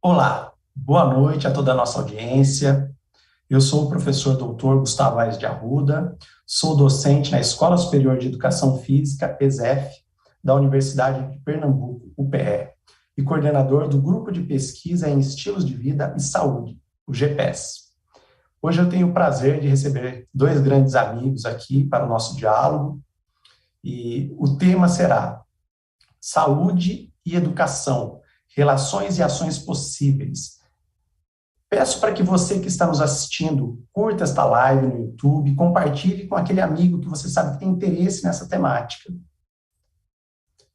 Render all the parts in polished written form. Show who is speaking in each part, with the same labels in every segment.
Speaker 1: Olá, boa noite a toda a nossa audiência. Eu sou o professor doutor Gustavo Aires de Arruda, sou docente na Escola Superior de Educação Física, ESEF, da Universidade de Pernambuco, UPE, e coordenador do Grupo de Pesquisa em Estilos de Vida e Saúde, o GPES. Hoje eu tenho o prazer de receber dois grandes amigos aqui para o nosso diálogo, e o tema será Saúde e Educação, Relações e Ações Possíveis. Peço para que você que está nos assistindo curta esta live no YouTube, compartilhe com aquele amigo que você sabe que tem interesse nessa temática.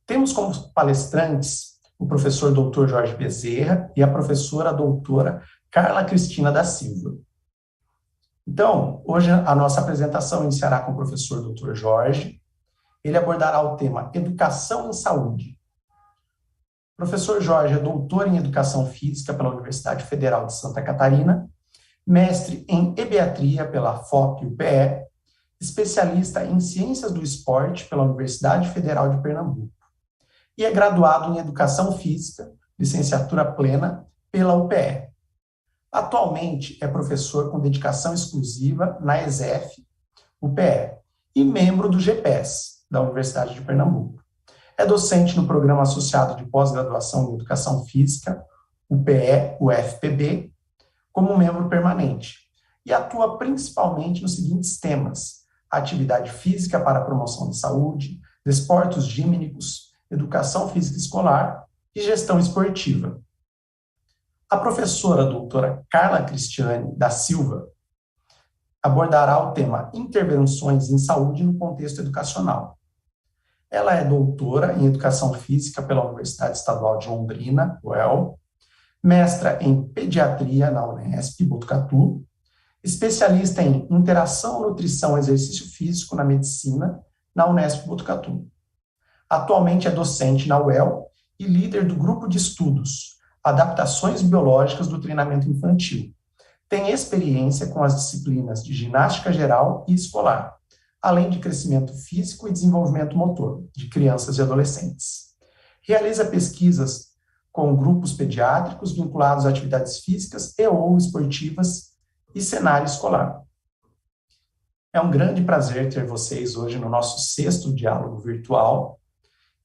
Speaker 1: Temos como palestrantes o professor Dr. Jorge Bezerra e a professora doutora Carla Cristina da Silva. Então, hoje a nossa apresentação iniciará com o professor Dr. Jorge. Ele abordará o tema Educação em Saúde. O professor Jorge é doutor em Educação Física pela Universidade Federal de Santa Catarina, mestre em Ebiatria pela FOP-UPE, especialista em Ciências do Esporte pela Universidade Federal de Pernambuco e é graduado em Educação Física, licenciatura plena, pela UPE. Atualmente é professor com dedicação exclusiva na ESEF, UPE, e membro do GPES, da Universidade de Pernambuco. É docente no Programa Associado de Pós-Graduação em Educação Física, UPE-UFPB, como membro permanente, e atua principalmente nos seguintes temas: atividade física para a promoção de saúde, desportos gímnicos, educação física escolar e gestão esportiva. A professora doutora Carla Cristiane da Silva abordará o tema intervenções em saúde no contexto educacional. Ela é doutora em Educação Física pela Universidade Estadual de Londrina, UEL, mestra em Pediatria na Unesp, Botucatu, especialista em Interação, Nutrição e Exercício Físico na Medicina, na Unesp, Botucatu. Atualmente é docente na UEL e líder do grupo de estudos Adaptações Biológicas do Treinamento Infantil. Tem experiência com as disciplinas de ginástica geral e escolar, além de crescimento físico e desenvolvimento motor de crianças e adolescentes. Realiza pesquisas com grupos pediátricos vinculados a atividades físicas e ou esportivas e cenário escolar. É um grande prazer ter vocês hoje no nosso 6º diálogo virtual,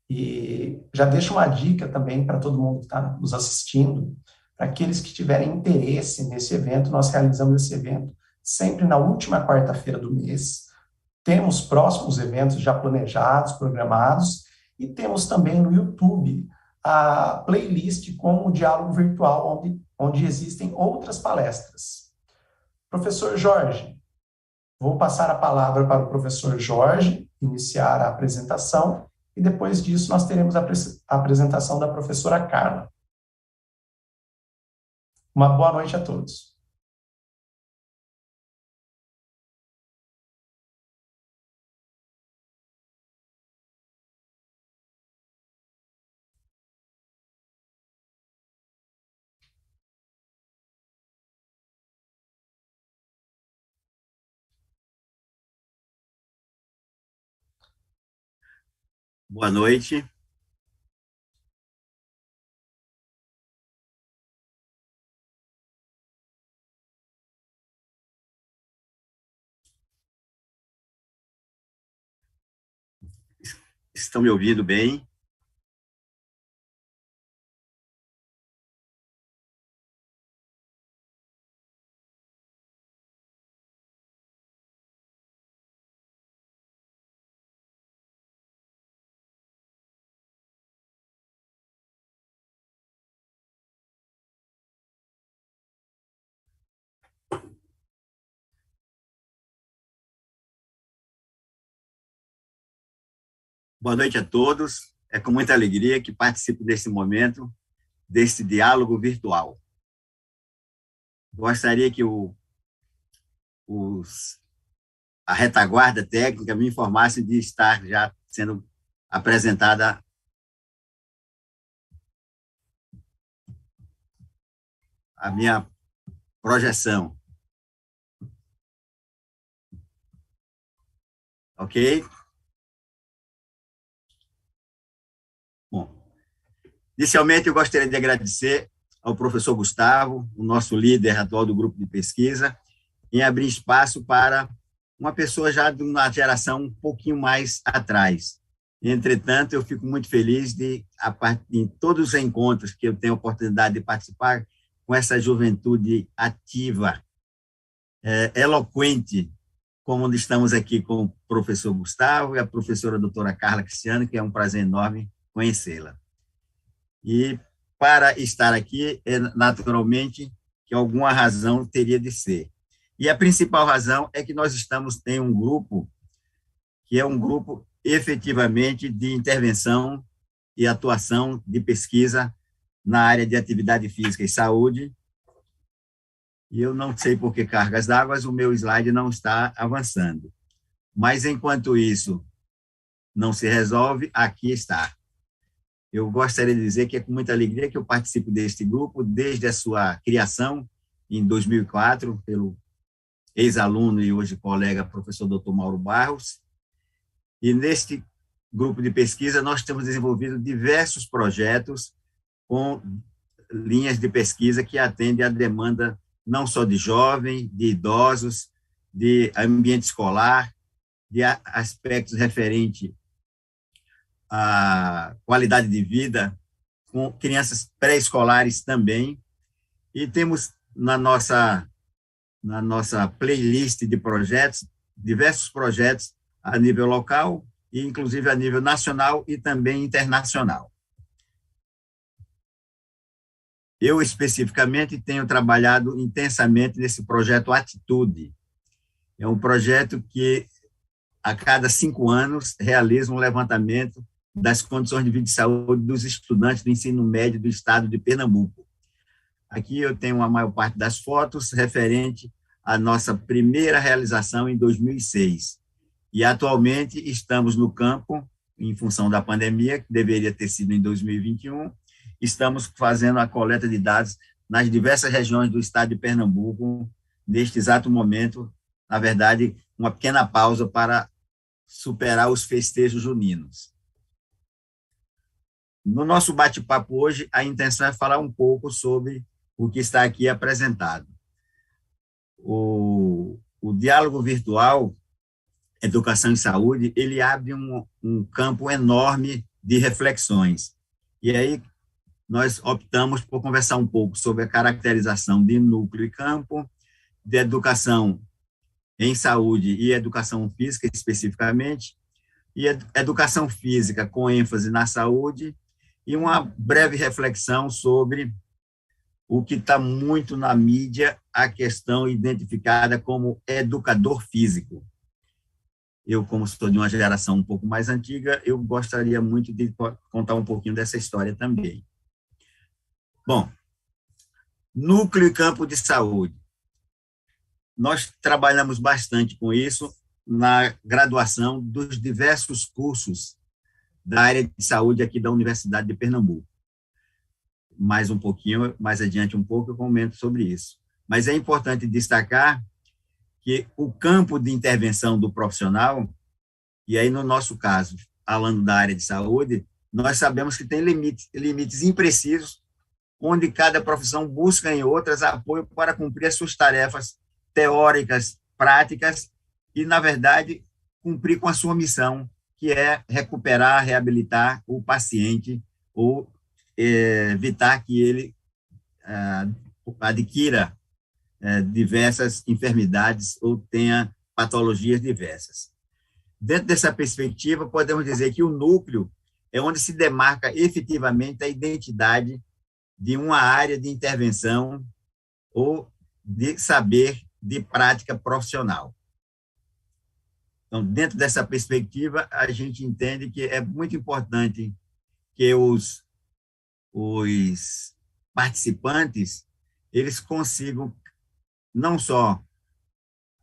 Speaker 1: e já deixo uma dica também para todo mundo que está nos assistindo, para aqueles que tiverem interesse nesse evento. Nós realizamos esse evento sempre na última quarta-feira do mês. Temos próximos eventos já planejados, programados, e temos também no YouTube a playlist com o diálogo virtual, onde existem outras palestras. Professor Jorge, vou passar a palavra para o professor Jorge iniciar a apresentação, e depois disso nós teremos a apresentação da professora Carla. Uma boa noite a todos.
Speaker 2: Boa noite. Estão me ouvindo bem? Boa noite a todos. É com muita alegria que participo desse momento, desse diálogo virtual. Gostaria que a retaguarda técnica me informasse de estar já sendo apresentada a minha projeção. Ok? Bom, inicialmente eu gostaria de agradecer ao professor Gustavo, o nosso líder atual do grupo de pesquisa, em abrir espaço para uma pessoa já de uma geração um pouquinho mais atrás. Entretanto, eu fico muito feliz em todos os encontros que eu tenho a oportunidade de participar com essa juventude ativa, eloquente, como estamos aqui com o professor Gustavo e a professora doutora Carla Cristiano, que é um prazer enorme conhecê-la. E para estar aqui, naturalmente, que alguma razão teria de ser. E a principal razão é que nós estamos em um grupo que é um grupo efetivamente de intervenção e atuação de pesquisa na área de atividade física e saúde. E eu não sei por que cargas d'água, o meu slide não está avançando. Mas, enquanto isso não se resolve, aqui está. Eu gostaria de dizer que é com muita alegria que eu participo deste grupo, desde a sua criação, em 2004, pelo ex-aluno e hoje colega, professor Dr. Mauro Barros. E neste grupo de pesquisa, nós temos desenvolvido diversos projetos com linhas de pesquisa que atendem à demanda não só de jovens, de idosos, de ambiente escolar, de aspectos referentes à qualidade de vida, com crianças pré-escolares também. E temos na nossa playlist de projetos, diversos projetos a nível local e, inclusive, a nível nacional e também internacional. Eu, especificamente, tenho trabalhado intensamente nesse projeto Atitude. É um projeto que, a cada 5 anos, realiza um levantamento das condições de vida e saúde dos estudantes do ensino médio do estado de Pernambuco. Aqui eu tenho a maior parte das fotos referente à nossa primeira realização em 2006. E, atualmente, estamos no campo, em função da pandemia, que deveria ter sido em 2021, estamos fazendo a coleta de dados nas diversas regiões do estado de Pernambuco, neste exato momento, na verdade, uma pequena pausa para superar os festejos juninos. No nosso bate-papo hoje, a intenção é falar um pouco sobre o que está aqui apresentado. O diálogo virtual, Educação e Saúde, ele abre um campo enorme de reflexões. E aí, nós optamos por conversar um pouco sobre a caracterização de núcleo e campo, de educação em saúde e educação física, especificamente, e educação física com ênfase na saúde, e uma breve reflexão sobre o que está muito na mídia, a questão identificada como educador físico. Eu, como sou de uma geração um pouco mais antiga, eu gostaria muito de contar um pouquinho dessa história também. Bom, núcleo e campo de saúde. Nós trabalhamos bastante com isso na graduação dos diversos cursos da área de saúde aqui da Universidade de Pernambuco. Mais um pouquinho, mais adiante um pouco, eu comento sobre isso. Mas é importante destacar que o campo de intervenção do profissional, e aí no nosso caso, falando da área de saúde, nós sabemos que tem limites imprecisos, onde cada profissão busca em outras apoio para cumprir as suas tarefas teóricas, práticas, e, na verdade, cumprir com a sua missão, que é recuperar, reabilitar o paciente ou evitar que ele adquira diversas enfermidades ou tenha patologias diversas. Dentro dessa perspectiva, podemos dizer que o núcleo é onde se demarca efetivamente a identidade de uma área de intervenção ou de saber de prática profissional. Então, dentro dessa perspectiva, a gente entende que é muito importante que os participantes eles consigam não só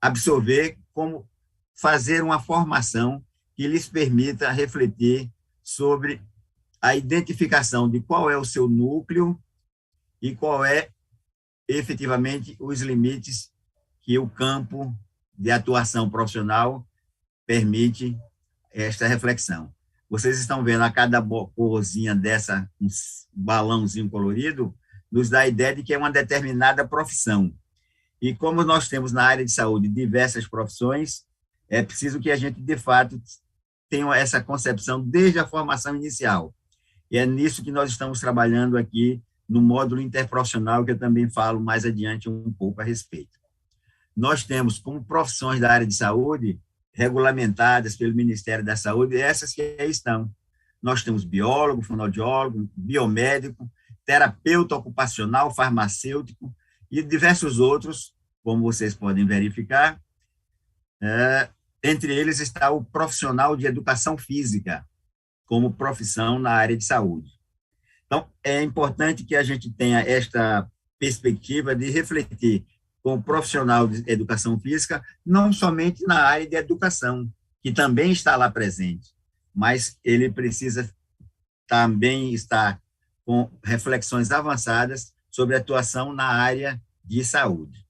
Speaker 2: absorver, como fazer uma formação que lhes permita refletir sobre a identificação de qual é o seu núcleo e qual é, efetivamente, os limites que o campo de atuação profissional permite esta reflexão. Vocês estão vendo a cada corzinha dessa, um balãozinho colorido, nos dá a ideia de que é uma determinada profissão. E como nós temos na área de saúde diversas profissões, é preciso que a gente, de fato, tenha essa concepção desde a formação inicial. E é nisso que nós estamos trabalhando aqui no módulo interprofissional, que eu também falo mais adiante um pouco a respeito. Nós temos como profissões da área de saúde regulamentadas pelo Ministério da Saúde, essas que aí estão. Nós temos biólogo, fonoaudiólogo, biomédico, terapeuta ocupacional, farmacêutico e diversos outros, como vocês podem verificar. Entre eles está o profissional de educação física, como profissão na área de saúde. Então, é importante que a gente tenha esta perspectiva de refletir com o profissional de educação física, não somente na área de educação, que também está lá presente, mas ele precisa também estar com reflexões avançadas sobre a atuação na área de saúde.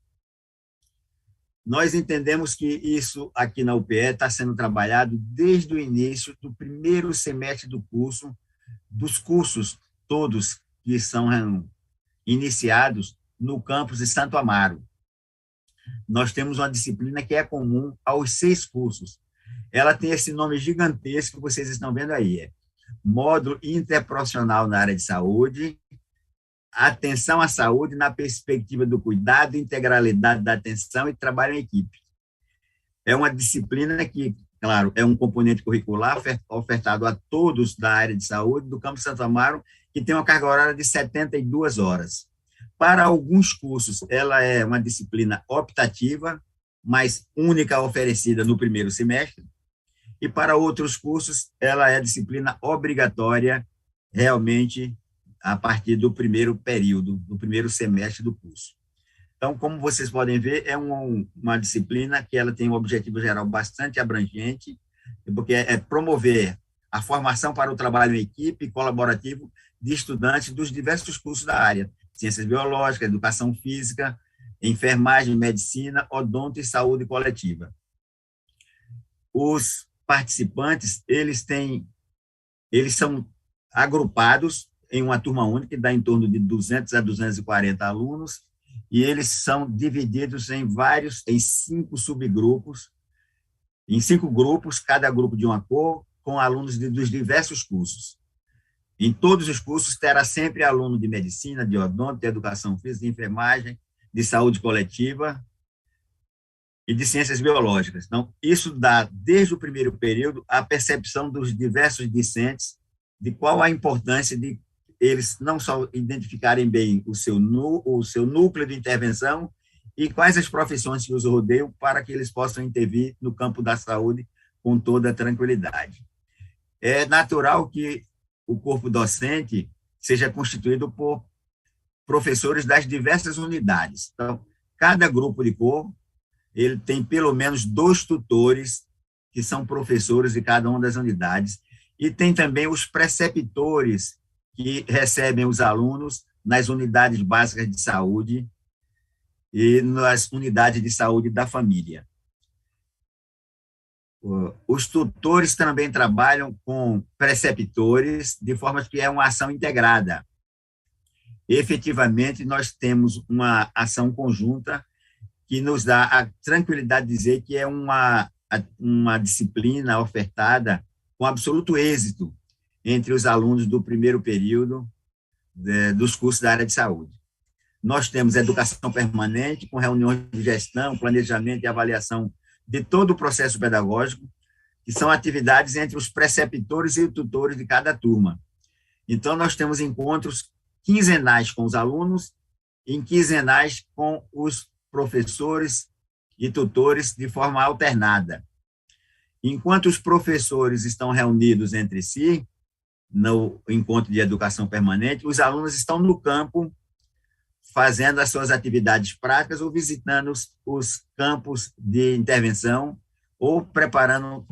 Speaker 2: Nós entendemos que isso aqui na UPE está sendo trabalhado desde o início do primeiro semestre do curso, dos cursos todos que são iniciados no campus de Santo Amaro. Nós temos uma disciplina que é comum aos 6 cursos. Ela tem esse nome gigantesco que vocês estão vendo aí, Módulo Interprofissional na área de saúde, atenção à saúde na perspectiva do cuidado, integralidade da atenção e trabalho em equipe. É uma disciplina que, claro, é um componente curricular ofertado a todos da área de saúde do campus Santo Amaro, que tem uma carga horária de 72 horas. Para alguns cursos, ela é uma disciplina optativa, mas única oferecida no primeiro semestre, e para outros cursos, ela é disciplina obrigatória, realmente, a partir do primeiro período, do primeiro semestre do curso. Então, como vocês podem ver, é uma disciplina que ela tem um objetivo geral bastante abrangente, porque é promover a formação para o trabalho em equipe colaborativo de estudantes dos diversos cursos da área, ciências biológicas, educação física, enfermagem, medicina, odonto e saúde coletiva. Os participantes, eles são agrupados em uma turma única, que dá em torno de 200 a 240 alunos, e eles são divididos em 5 subgrupos, em 5 grupos, cada grupo de uma cor, com alunos dos diversos cursos. Em todos os cursos terá sempre aluno de medicina, de odonto, de educação física, de enfermagem, de saúde coletiva e de ciências biológicas. Então, isso dá, desde o primeiro período, a percepção dos diversos discentes de qual a importância de eles não só identificarem bem o seu núcleo de intervenção e quais as profissões que os rodeiam para que eles possam intervir no campo da saúde com toda a tranquilidade. É natural que o corpo docente seja constituído por professores das diversas unidades. Então, cada grupo de corpo, ele tem pelo menos 2 tutores que são professores de cada uma das unidades, e tem também os preceptores que recebem os alunos nas unidades básicas de saúde e nas unidades de saúde da família. Os tutores também trabalham com preceptores, de forma que é uma ação integrada. Efetivamente, nós temos uma ação conjunta que nos dá a tranquilidade de dizer que é uma disciplina ofertada com absoluto êxito entre os alunos do primeiro período dos cursos da área de saúde. Nós temos educação permanente, com reuniões de gestão, planejamento e avaliação de todo o processo pedagógico, que são atividades entre os preceptores e tutores de cada turma. Então, nós temos encontros quinzenais com os alunos e quinzenais com os professores e tutores de forma alternada. Enquanto os professores estão reunidos entre si, no encontro de educação permanente, os alunos estão no campo fazendo as suas atividades práticas ou visitando os campos de intervenção ou preparando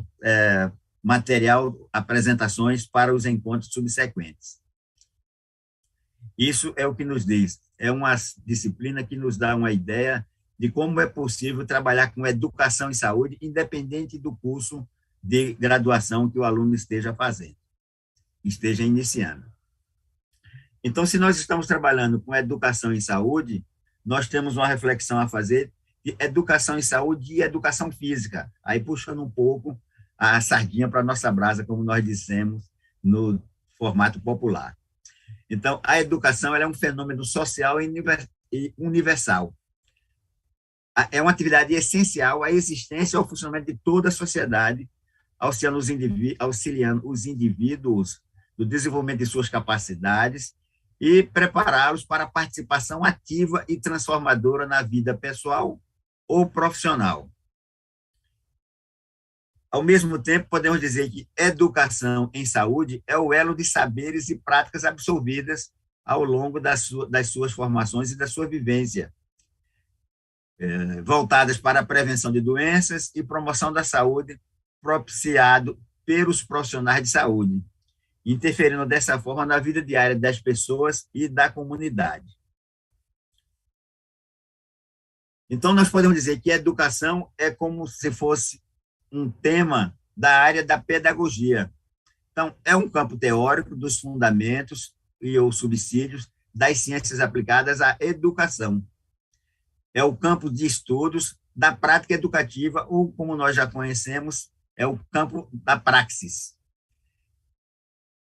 Speaker 2: material, apresentações para os encontros subsequentes. Isso é o que nos diz, é uma disciplina que nos dá uma ideia de como é possível trabalhar com educação e saúde, independente do curso de graduação que o aluno esteja fazendo, esteja iniciando. Então, se nós estamos trabalhando com educação em saúde, nós temos uma reflexão a fazer de educação em saúde e educação física. Aí, puxando um pouco a sardinha para a nossa brasa, como nós dissemos no formato popular. Então, a educação ela é um fenômeno social e universal. É uma atividade essencial à existência e ao funcionamento de toda a sociedade, auxiliando os indivíduos no desenvolvimento de suas capacidades e prepará-los para a participação ativa e transformadora na vida pessoal ou profissional. Ao mesmo tempo, podemos dizer que educação em saúde é o elo de saberes e práticas absorvidas ao longo das suas formações e da sua vivência, voltadas para a prevenção de doenças e promoção da saúde, propiciado pelos profissionais de saúde, interferindo dessa forma na vida diária das pessoas e da comunidade. Então, nós podemos dizer que a educação é como se fosse um tema da área da pedagogia. Então, é um campo teórico dos fundamentos e os subsídios das ciências aplicadas à educação. É o campo de estudos da prática educativa, ou, como nós já conhecemos, é o campo da praxis.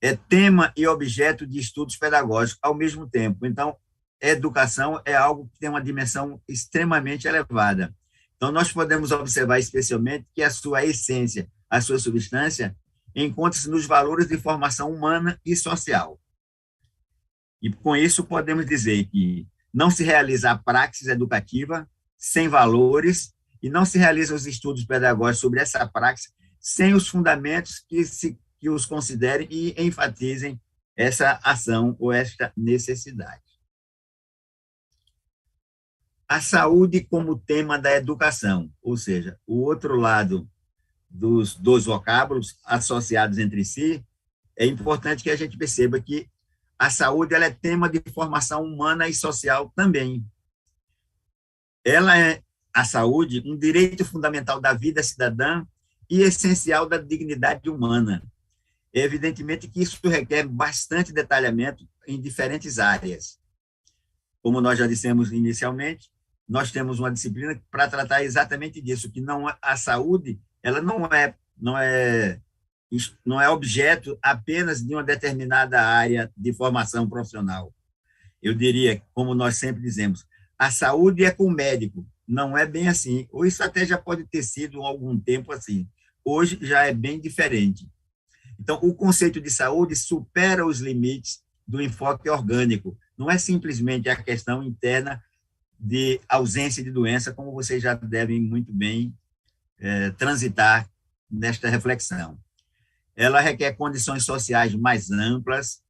Speaker 2: É tema e objeto de estudos pedagógicos ao mesmo tempo. Então, educação é algo que tem uma dimensão extremamente elevada. Então, nós podemos observar especialmente que a sua essência, a sua substância, encontra-se nos valores de formação humana e social. E, com isso, podemos dizer que não se realiza a praxis educativa sem valores e não se realizam os estudos pedagógicos sobre essa praxis sem os fundamentos que os considerem e enfatizem essa ação ou esta necessidade. A saúde como tema da educação, ou seja, o outro lado dos dois vocábulos associados entre si, é importante que a gente perceba que a saúde ela é tema de formação humana e social também. Ela é, a saúde, um direito fundamental da vida cidadã e essencial da dignidade humana. É evidentemente que isso requer bastante detalhamento em diferentes áreas. Como nós já dissemos inicialmente, nós temos uma disciplina para tratar exatamente disso, que não a saúde ela não é objeto apenas de uma determinada área de formação profissional. Eu diria, como nós sempre dizemos, a saúde é com o médico. Não é bem assim. Ou isso até já pode ter sido há algum tempo assim. Hoje já é bem diferente. Então, o conceito de saúde supera os limites do enfoque orgânico. Não é simplesmente a questão interna de ausência de doença, como vocês já devem muito bem transitar nesta reflexão. Ela requer condições sociais mais amplas,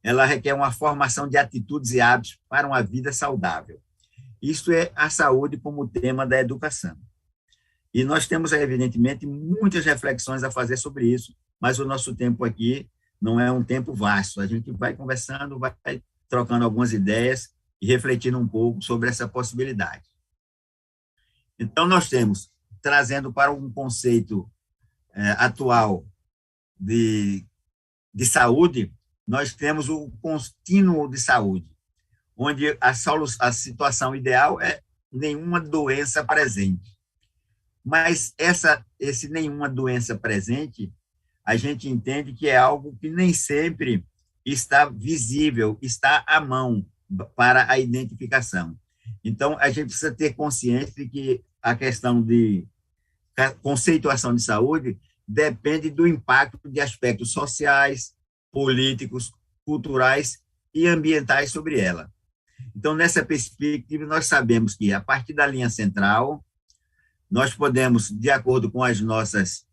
Speaker 2: ela requer uma formação de atitudes e hábitos para uma vida saudável. Isso é a saúde como tema da educação. E nós temos, evidentemente, muitas reflexões a fazer sobre isso, mas o nosso tempo aqui não é um tempo vasto. A gente vai conversando, vai trocando algumas ideias e refletindo um pouco sobre essa possibilidade. Então, nós temos, trazendo para um conceito atual de saúde, nós temos o contínuo de saúde, onde a situação ideal é nenhuma doença presente. Mas esse nenhuma doença presente, a gente entende que é algo que nem sempre está visível, está à mão para a identificação. Então, a gente precisa ter consciência de que a questão de conceituação de saúde depende do impacto de aspectos sociais, políticos, culturais e ambientais sobre ela. Então, nessa perspectiva, nós sabemos que, a partir da linha central, nós podemos, de acordo com as nossas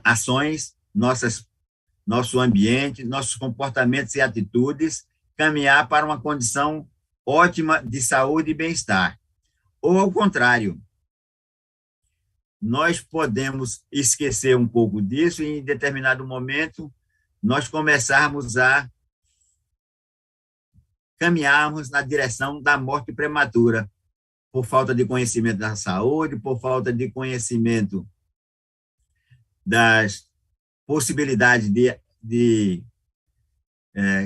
Speaker 2: ações, nosso ambiente, nossos comportamentos e atitudes, caminhar para uma condição ótima de saúde e bem-estar. Ou, ao contrário, nós podemos esquecer um pouco disso e, em determinado momento, nós começarmos a caminharmos na direção da morte prematura, por falta de conhecimento da saúde, por falta de conhecimento das possibilidades de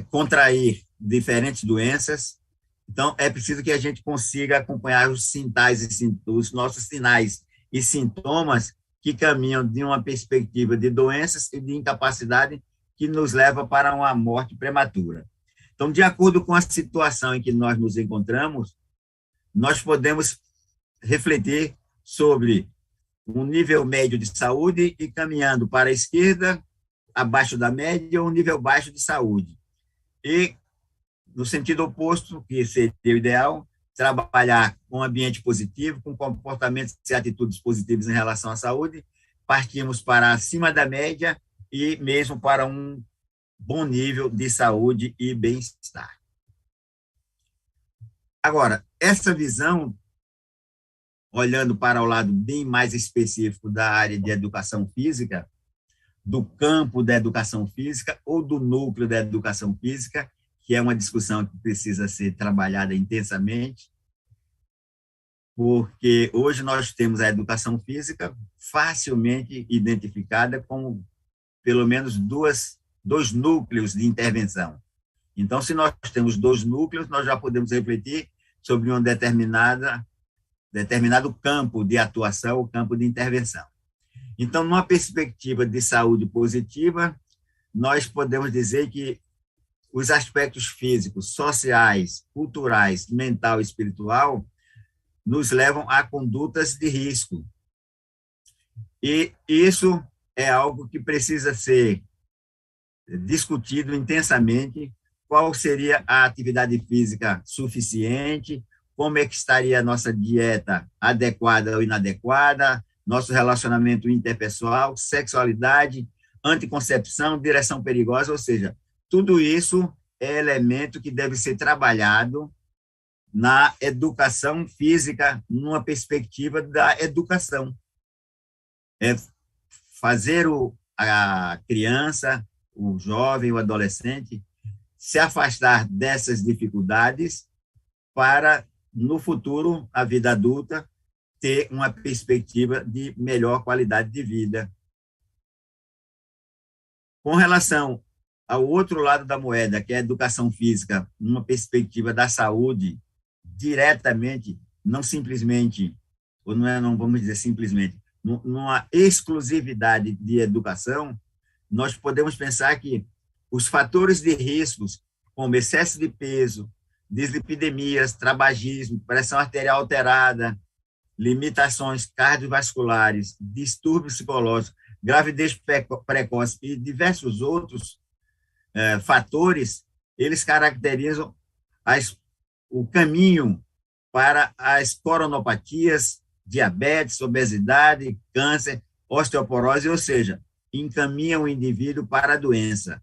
Speaker 2: contrair diferentes doenças. Então, é preciso que a gente consiga acompanhar os nossos sinais e sintomas que caminham de uma perspectiva de doenças e de incapacidade que nos leva para uma morte prematura. Então, de acordo com a situação em que nós nos encontramos, nós podemos refletir sobre um nível médio de saúde e caminhando para a esquerda, abaixo da média, ou um nível baixo de saúde. E, no sentido oposto, que seria o ideal, trabalhar com um ambiente positivo, com comportamentos e atitudes positivas em relação à saúde, partimos para acima da média e mesmo para um bom nível de saúde e bem-estar. Agora, essa visão, olhando para o lado bem mais específico da área de educação física, do campo da educação física ou do núcleo da educação física, que é uma discussão que precisa ser trabalhada intensamente, porque hoje nós temos a educação física facilmente identificada como pelo menos dois núcleos de intervenção. Então, se nós temos dois núcleos, nós já podemos refletir sobre um determinado campo de atuação ou campo de intervenção. Então, numa perspectiva de saúde positiva, nós podemos dizer que os aspectos físicos, sociais, culturais, mental e espiritual nos levam a condutas de risco. E isso é algo que precisa ser discutido intensamente, qual seria a atividade física suficiente, como é que estaria a nossa dieta adequada ou inadequada, nosso relacionamento interpessoal, sexualidade, anticoncepção, direção perigosa, ou seja, tudo isso é elemento que deve ser trabalhado na educação física, numa perspectiva da educação. É fazer a criança, o jovem, o adolescente, se afastar dessas dificuldades para, no futuro, a vida adulta, ter uma perspectiva de melhor qualidade de vida. Com relação ao outro lado da moeda, que é a educação física, numa perspectiva da saúde, diretamente, não simplesmente, ou não vamos dizer simplesmente, numa exclusividade de educação, nós podemos pensar que os fatores de riscos, como excesso de peso, dislipidemias, tabagismo, pressão arterial alterada, limitações cardiovasculares, distúrbios psicológicos, gravidez precoce e diversos outros fatores, eles caracterizam o caminho para as coronopatias, diabetes, obesidade, câncer, osteoporose, ou seja, encaminham o indivíduo para a doença.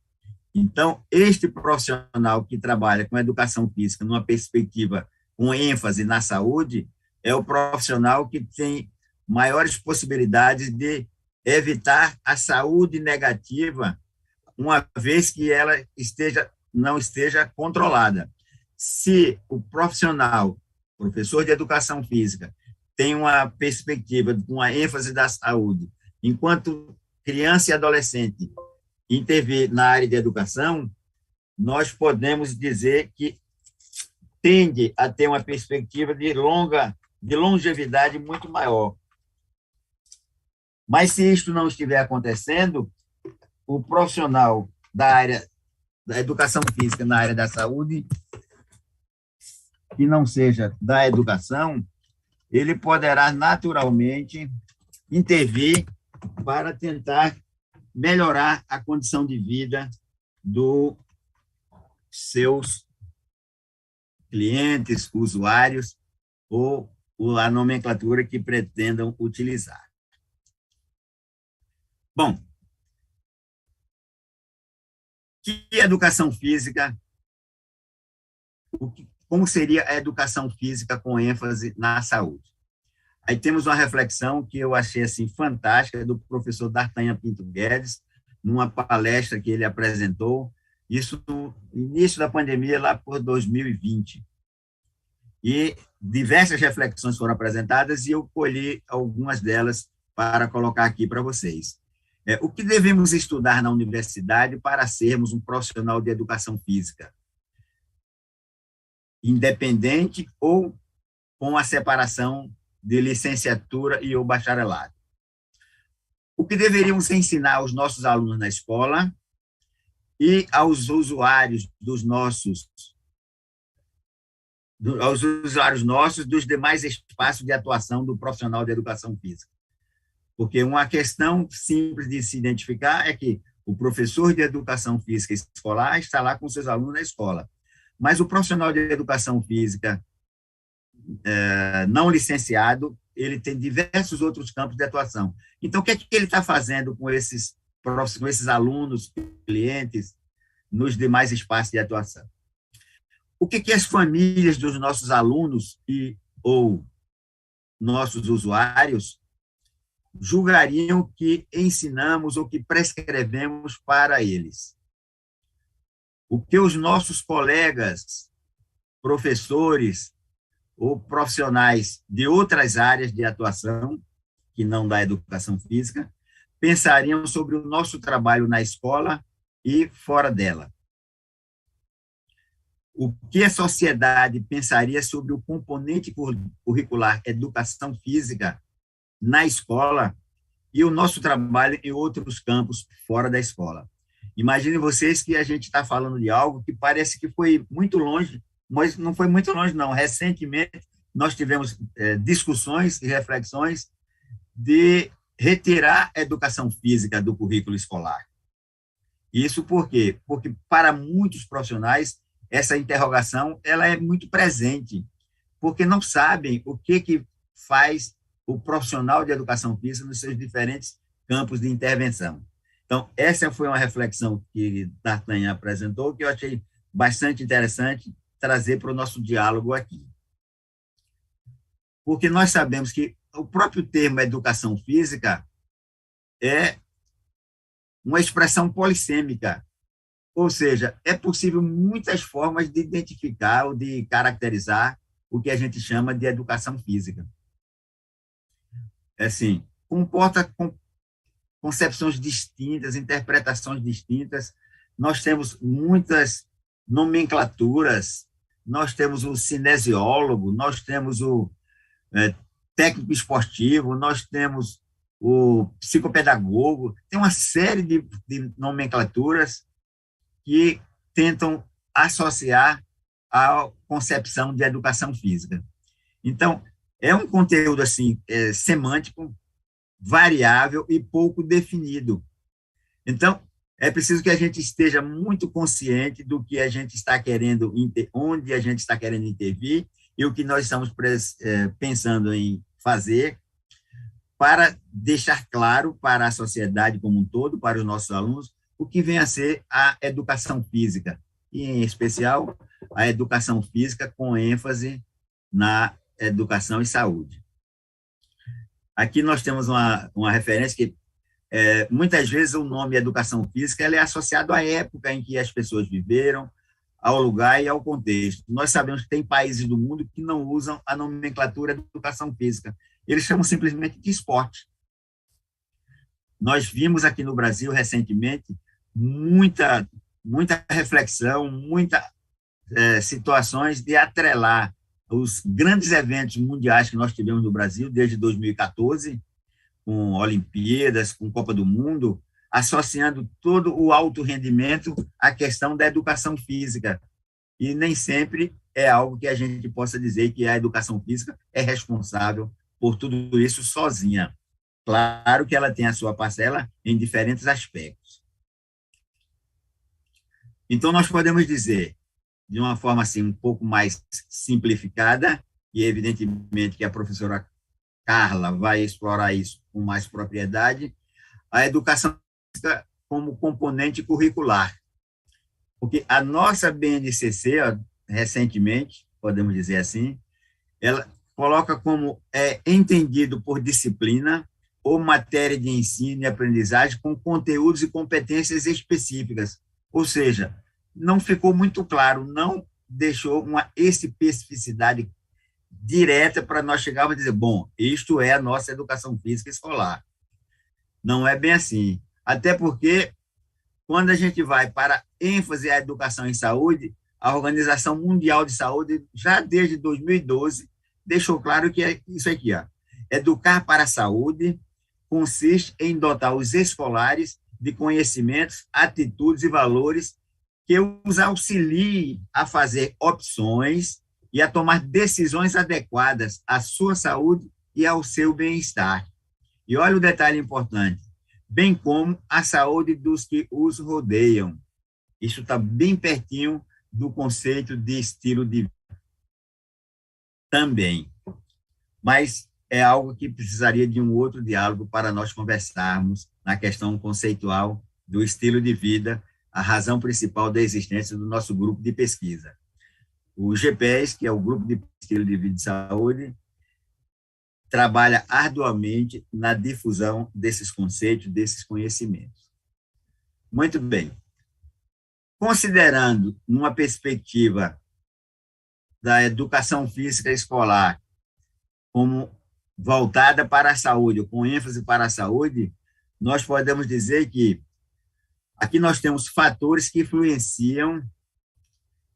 Speaker 2: Então, este profissional que trabalha com educação física numa perspectiva com ênfase na saúde é o profissional que tem maiores possibilidades de evitar a saúde negativa, uma vez que ela não esteja controlada. Se o profissional, professor de educação física, tem uma perspectiva, uma ênfase da saúde, enquanto criança e adolescente intervir na área de educação, nós podemos dizer que tende a ter uma perspectiva de longevidade muito maior. Mas, se isto não estiver acontecendo, o profissional da área da educação física na área da saúde, que não seja da educação, ele poderá naturalmente intervir para tentar melhorar a condição de vida dos seus clientes, usuários, ou a nomenclatura que pretendam utilizar. Bom, que educação física, como seria a educação física com ênfase na saúde? Aí temos uma reflexão que eu achei assim fantástica do professor D'Artagnan Pinto Guedes, numa palestra que ele apresentou, isso no início da pandemia, lá por 2020. E diversas reflexões foram apresentadas e eu colhi algumas delas para colocar aqui para vocês. O que devemos estudar na universidade para sermos um profissional de educação física? independente ou com a separação de licenciatura e o bacharelado. O que deveríamos ensinar aos nossos alunos na escola e aos usuários nossos dos demais espaços de atuação do profissional de educação física. Porque uma questão simples de se identificar é que o professor de educação física escolar está lá com seus alunos na escola, mas o profissional de educação física não licenciado, ele tem diversos outros campos de atuação. Então, o que é que ele está fazendo com esses alunos, clientes, nos demais espaços de atuação? O que as famílias dos nossos alunos ou nossos usuários julgariam que ensinamos ou que prescrevemos para eles? O que os nossos colegas, professores ou profissionais de outras áreas de atuação, que não da educação física, pensariam sobre o nosso trabalho na escola e fora dela? O que a sociedade pensaria sobre o componente curricular educação física na escola e o nosso trabalho em outros campos fora da escola? Imaginem vocês que a gente está falando de algo que parece que foi muito longe, mas não foi muito longe, não. Recentemente, nós tivemos discussões e reflexões de retirar a educação física do currículo escolar. Isso por quê? Porque, para muitos profissionais, essa interrogação ela é muito presente, porque não sabem o que faz o profissional de educação física nos seus diferentes campos de intervenção. Então, essa foi uma reflexão que D'Artagnan apresentou, que eu achei bastante interessante trazer para o nosso diálogo aqui. Porque nós sabemos que o próprio termo educação física é uma expressão polissêmica, ou seja, é possível muitas formas de identificar ou de caracterizar o que a gente chama de educação física. Assim, comporta concepções distintas, interpretações distintas. Nós temos muitas nomenclaturas, nós temos o cinesiólogo, nós temos o técnico esportivo, nós temos o psicopedagogo, tem uma série de nomenclaturas que tentam associar a concepção de educação física. Então, é um conteúdo assim semântico, variável e pouco definido. Então, é preciso que a gente esteja muito consciente do que a gente está querendo, onde a gente está querendo intervir e o que nós estamos pensando em fazer para deixar claro para a sociedade como um todo, para os nossos alunos, o que vem a ser a educação física, e, em especial, a educação física com ênfase na educação e saúde. Aqui nós temos uma referência que, muitas vezes, o nome educação física ela é associado à época em que as pessoas viveram, ao lugar e ao contexto. Nós sabemos que tem países do mundo que não usam a nomenclatura de educação física. Eles chamam simplesmente de esporte. Nós vimos aqui no Brasil, recentemente, muita reflexão, muitas situações de atrelar os grandes eventos mundiais que nós tivemos no Brasil desde 2014, com Olimpíadas, com Copa do Mundo, associando todo o alto rendimento à questão da educação física. E nem sempre é algo que a gente possa dizer que a educação física é responsável por tudo isso sozinha. Claro que ela tem a sua parcela em diferentes aspectos. Então, nós podemos dizer, de uma forma assim, um pouco mais simplificada, e evidentemente que a professora Carla vai explorar isso com mais propriedade, a educação física como componente curricular. Porque a nossa BNCC, recentemente, podemos dizer assim, ela coloca como entendido por disciplina ou matéria de ensino e aprendizagem com conteúdos e competências específicas. Ou seja, não ficou muito claro, não deixou uma especificidade direta para nós chegarmos a dizer, bom, isto é a nossa educação física escolar. Não é bem assim. Até porque, quando a gente vai para ênfase à educação em saúde, a Organização Mundial de Saúde, já desde 2012, deixou claro que é isso aqui, ó. Educar para a saúde consiste em dotar os escolares de conhecimentos, atitudes e valores que os auxiliem a fazer opções e a tomar decisões adequadas à sua saúde e ao seu bem-estar. E olha o detalhe importante, bem como a saúde dos que os rodeiam. Isso está bem pertinho do conceito de estilo de vida também. Mas é algo que precisaria de um outro diálogo para nós conversarmos na questão conceitual do estilo de vida, a razão principal da existência do nosso grupo de pesquisa. O GPES, que é o Grupo de Estilo de Vida e Saúde, trabalha arduamente na difusão desses conceitos, desses conhecimentos. Muito bem. Considerando, numa perspectiva da educação física escolar, como voltada para a saúde, ou com ênfase para a saúde, nós podemos dizer que aqui nós temos fatores que influenciam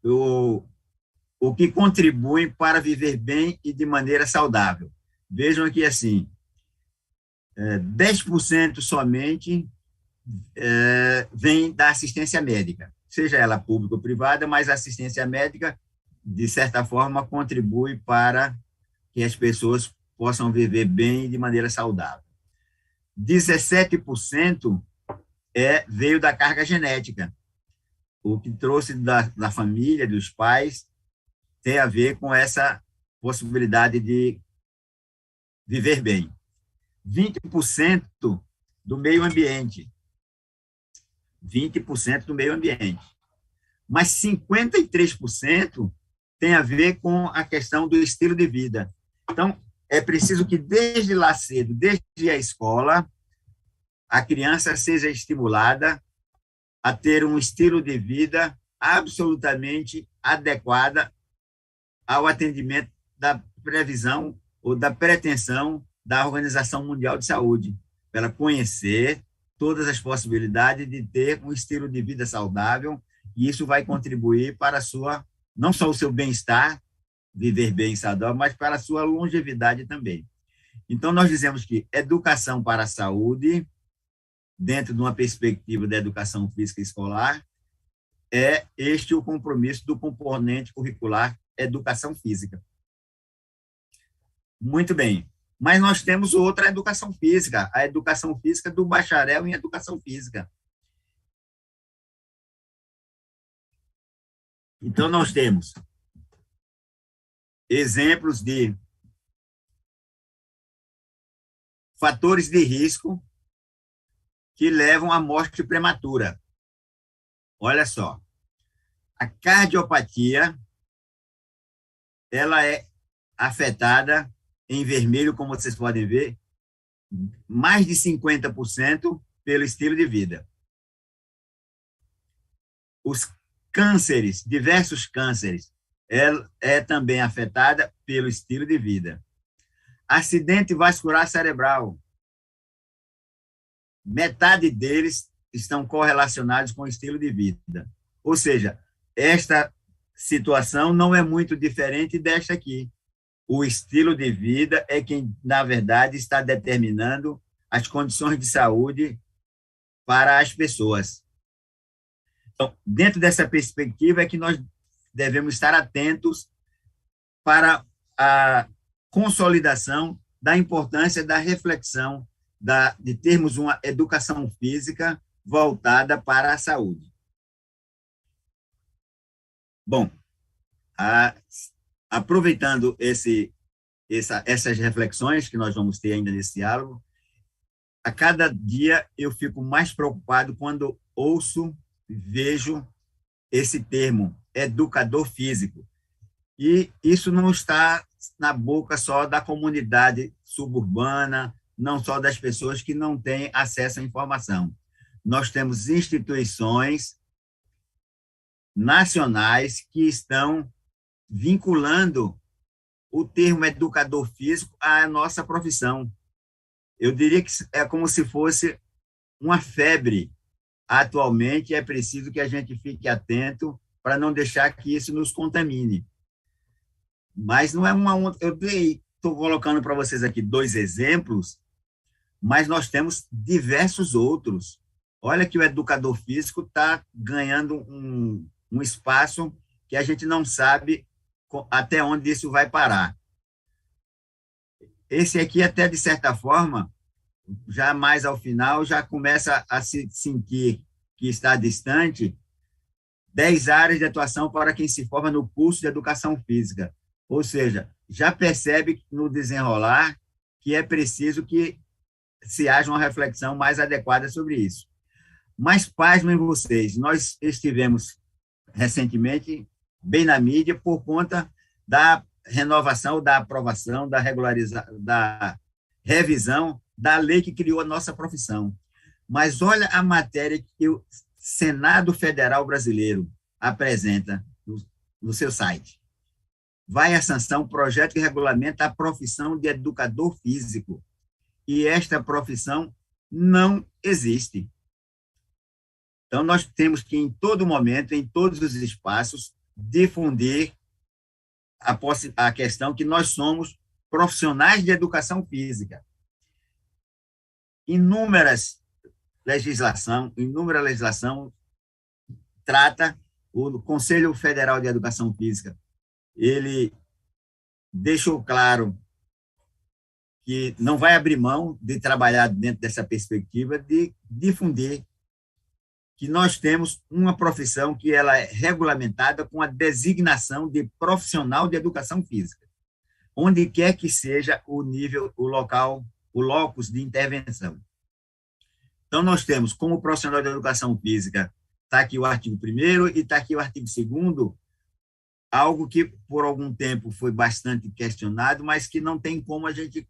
Speaker 2: o que contribuem para viver bem e de maneira saudável. Vejam aqui assim, 10% somente vem da assistência médica, seja ela pública ou privada, mas a assistência médica, de certa forma, contribui para que as pessoas possam viver bem e de maneira saudável. 17% veio da carga genética, o que trouxe da família, dos pais, tem a ver com essa possibilidade de viver bem. 20% do meio ambiente. 20% do meio ambiente. Mas 53% tem a ver com a questão do estilo de vida. Então, é preciso que desde lá cedo, desde a escola, a criança seja estimulada a ter um estilo de vida absolutamente adequada ao atendimento da previsão ou da pretensão da Organização Mundial de Saúde, para ela conhecer todas as possibilidades de ter um estilo de vida saudável, e isso vai contribuir para não só o seu bem-estar, viver bem e saudável, mas para a sua longevidade também. Então, nós dizemos que educação para a saúde, dentro de uma perspectiva da educação física escolar, é este o compromisso do componente curricular educação física. Muito bem. Mas nós temos outra educação física, a educação física do bacharel em educação física. Então, nós temos exemplos de fatores de risco que levam à morte prematura. Olha só, a cardiopatia, ela é afetada em vermelho, como vocês podem ver, mais de 50% pelo estilo de vida. Os cânceres, diversos cânceres, é também afetada pelo estilo de vida. Acidente vascular cerebral, metade deles estão correlacionados com o estilo de vida. Ou seja, esta situação não é muito diferente desta aqui. O estilo de vida é quem, na verdade, está determinando as condições de saúde para as pessoas. Então, dentro dessa perspectiva é que nós devemos estar atentos para a consolidação da importância da reflexão de termos uma educação física voltada para a saúde. Bom, aproveitando essas reflexões que nós vamos ter ainda nesse diálogo, a cada dia eu fico mais preocupado quando ouço e vejo esse termo, educador físico. E isso não está na boca só da comunidade suburbana, não só das pessoas que não têm acesso à informação. Nós temos instituições nacionais que estão vinculando o termo educador físico à nossa profissão. Eu diria que é como se fosse uma febre. Atualmente, é preciso que a gente fique atento para não deixar que isso nos contamine. Mas não é eu estou colocando para vocês aqui 2 exemplos, mas nós temos diversos outros. Olha que o educador físico está ganhando um espaço que a gente não sabe até onde isso vai parar. Esse aqui, até de certa forma, já mais ao final, já começa a se sentir que está distante. 10 áreas de atuação para quem se forma no curso de educação física. Ou seja, já percebe no desenrolar que é preciso que se haja uma reflexão mais adequada sobre isso. Mas, pasmem vocês, nós estivemos recentemente bem na mídia por conta da renovação, da aprovação, da revisão da lei que criou a nossa profissão. Mas olha a matéria que o Senado Federal Brasileiro apresenta no seu site. Vai à sanção projeto que regulamenta a profissão de educador físico. E esta profissão não existe. Então, nós temos que, em todo momento, em todos os espaços, difundir a questão que nós somos profissionais de educação física. Inúmera legislação trata o Conselho Federal de Educação Física. Ele deixou claro que não vai abrir mão de trabalhar dentro dessa perspectiva de difundir que nós temos uma profissão que ela é regulamentada com a designação de profissional de educação física, onde quer que seja o nível, o local, o locus de intervenção. Então, nós temos, como profissional de educação física, está aqui o artigo 1º e está aqui o artigo 2º, algo que, por algum tempo, foi bastante questionado, mas que não tem como a gente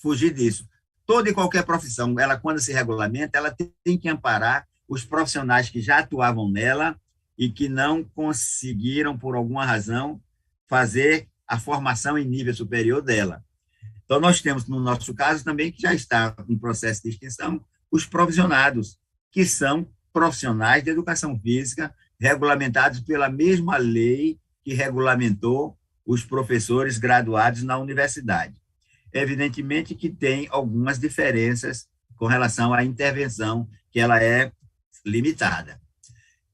Speaker 2: fugir disso. Toda e qualquer profissão, ela, quando se regulamenta, ela tem que amparar os profissionais que já atuavam nela e que não conseguiram, por alguma razão, fazer a formação em nível superior dela. Então, nós temos, no nosso caso, também, que já está em processo de extinção, os provisionados, que são profissionais de educação física, regulamentados pela mesma lei que regulamentou os professores graduados na universidade. Evidentemente que tem algumas diferenças com relação à intervenção, que ela é limitada.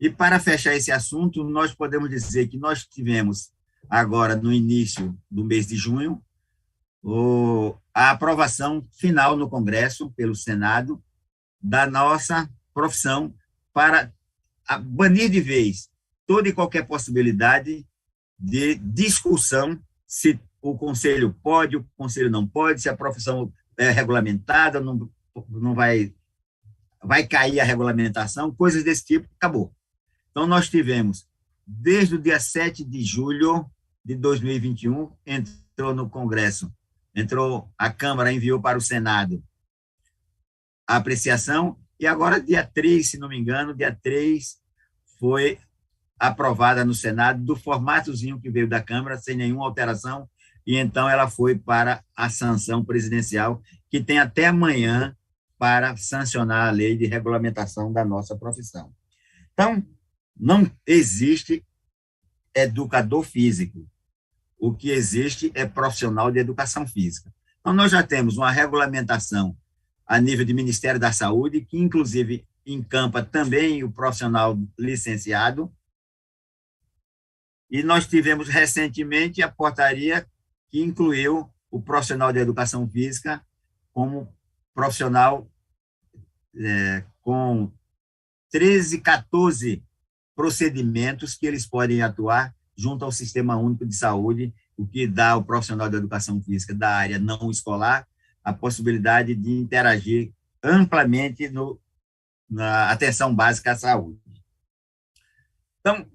Speaker 2: E, para fechar esse assunto, nós podemos dizer que nós tivemos, agora, no início do mês de junho, a aprovação final no Congresso, pelo Senado, da nossa profissão para banir de vez toda e qualquer possibilidade de discussão se o Conselho pode, o Conselho não pode, se a profissão é regulamentada, não vai cair a regulamentação, coisas desse tipo, acabou. Então, nós tivemos, desde o dia 7 de julho de 2021, entrou no Congresso, a Câmara enviou para o Senado a apreciação, e agora, dia 3, se não me engano, dia 3 foi aprovada no Senado, do formatozinho que veio da Câmara, sem nenhuma alteração, e então ela foi para a sanção presidencial, que tem até amanhã para sancionar a lei de regulamentação da nossa profissão. Então, não existe educador físico. O que existe é profissional de educação física. Então, nós já temos uma regulamentação a nível de Ministério da Saúde, que, inclusive, encampa também o profissional licenciado. E nós tivemos, recentemente, a portaria que incluiu o profissional de educação física como profissional com 13, 14 procedimentos que eles podem atuar junto ao Sistema Único de Saúde, o que dá ao profissional de educação física da área não escolar a possibilidade de interagir amplamente na atenção básica à saúde. Então,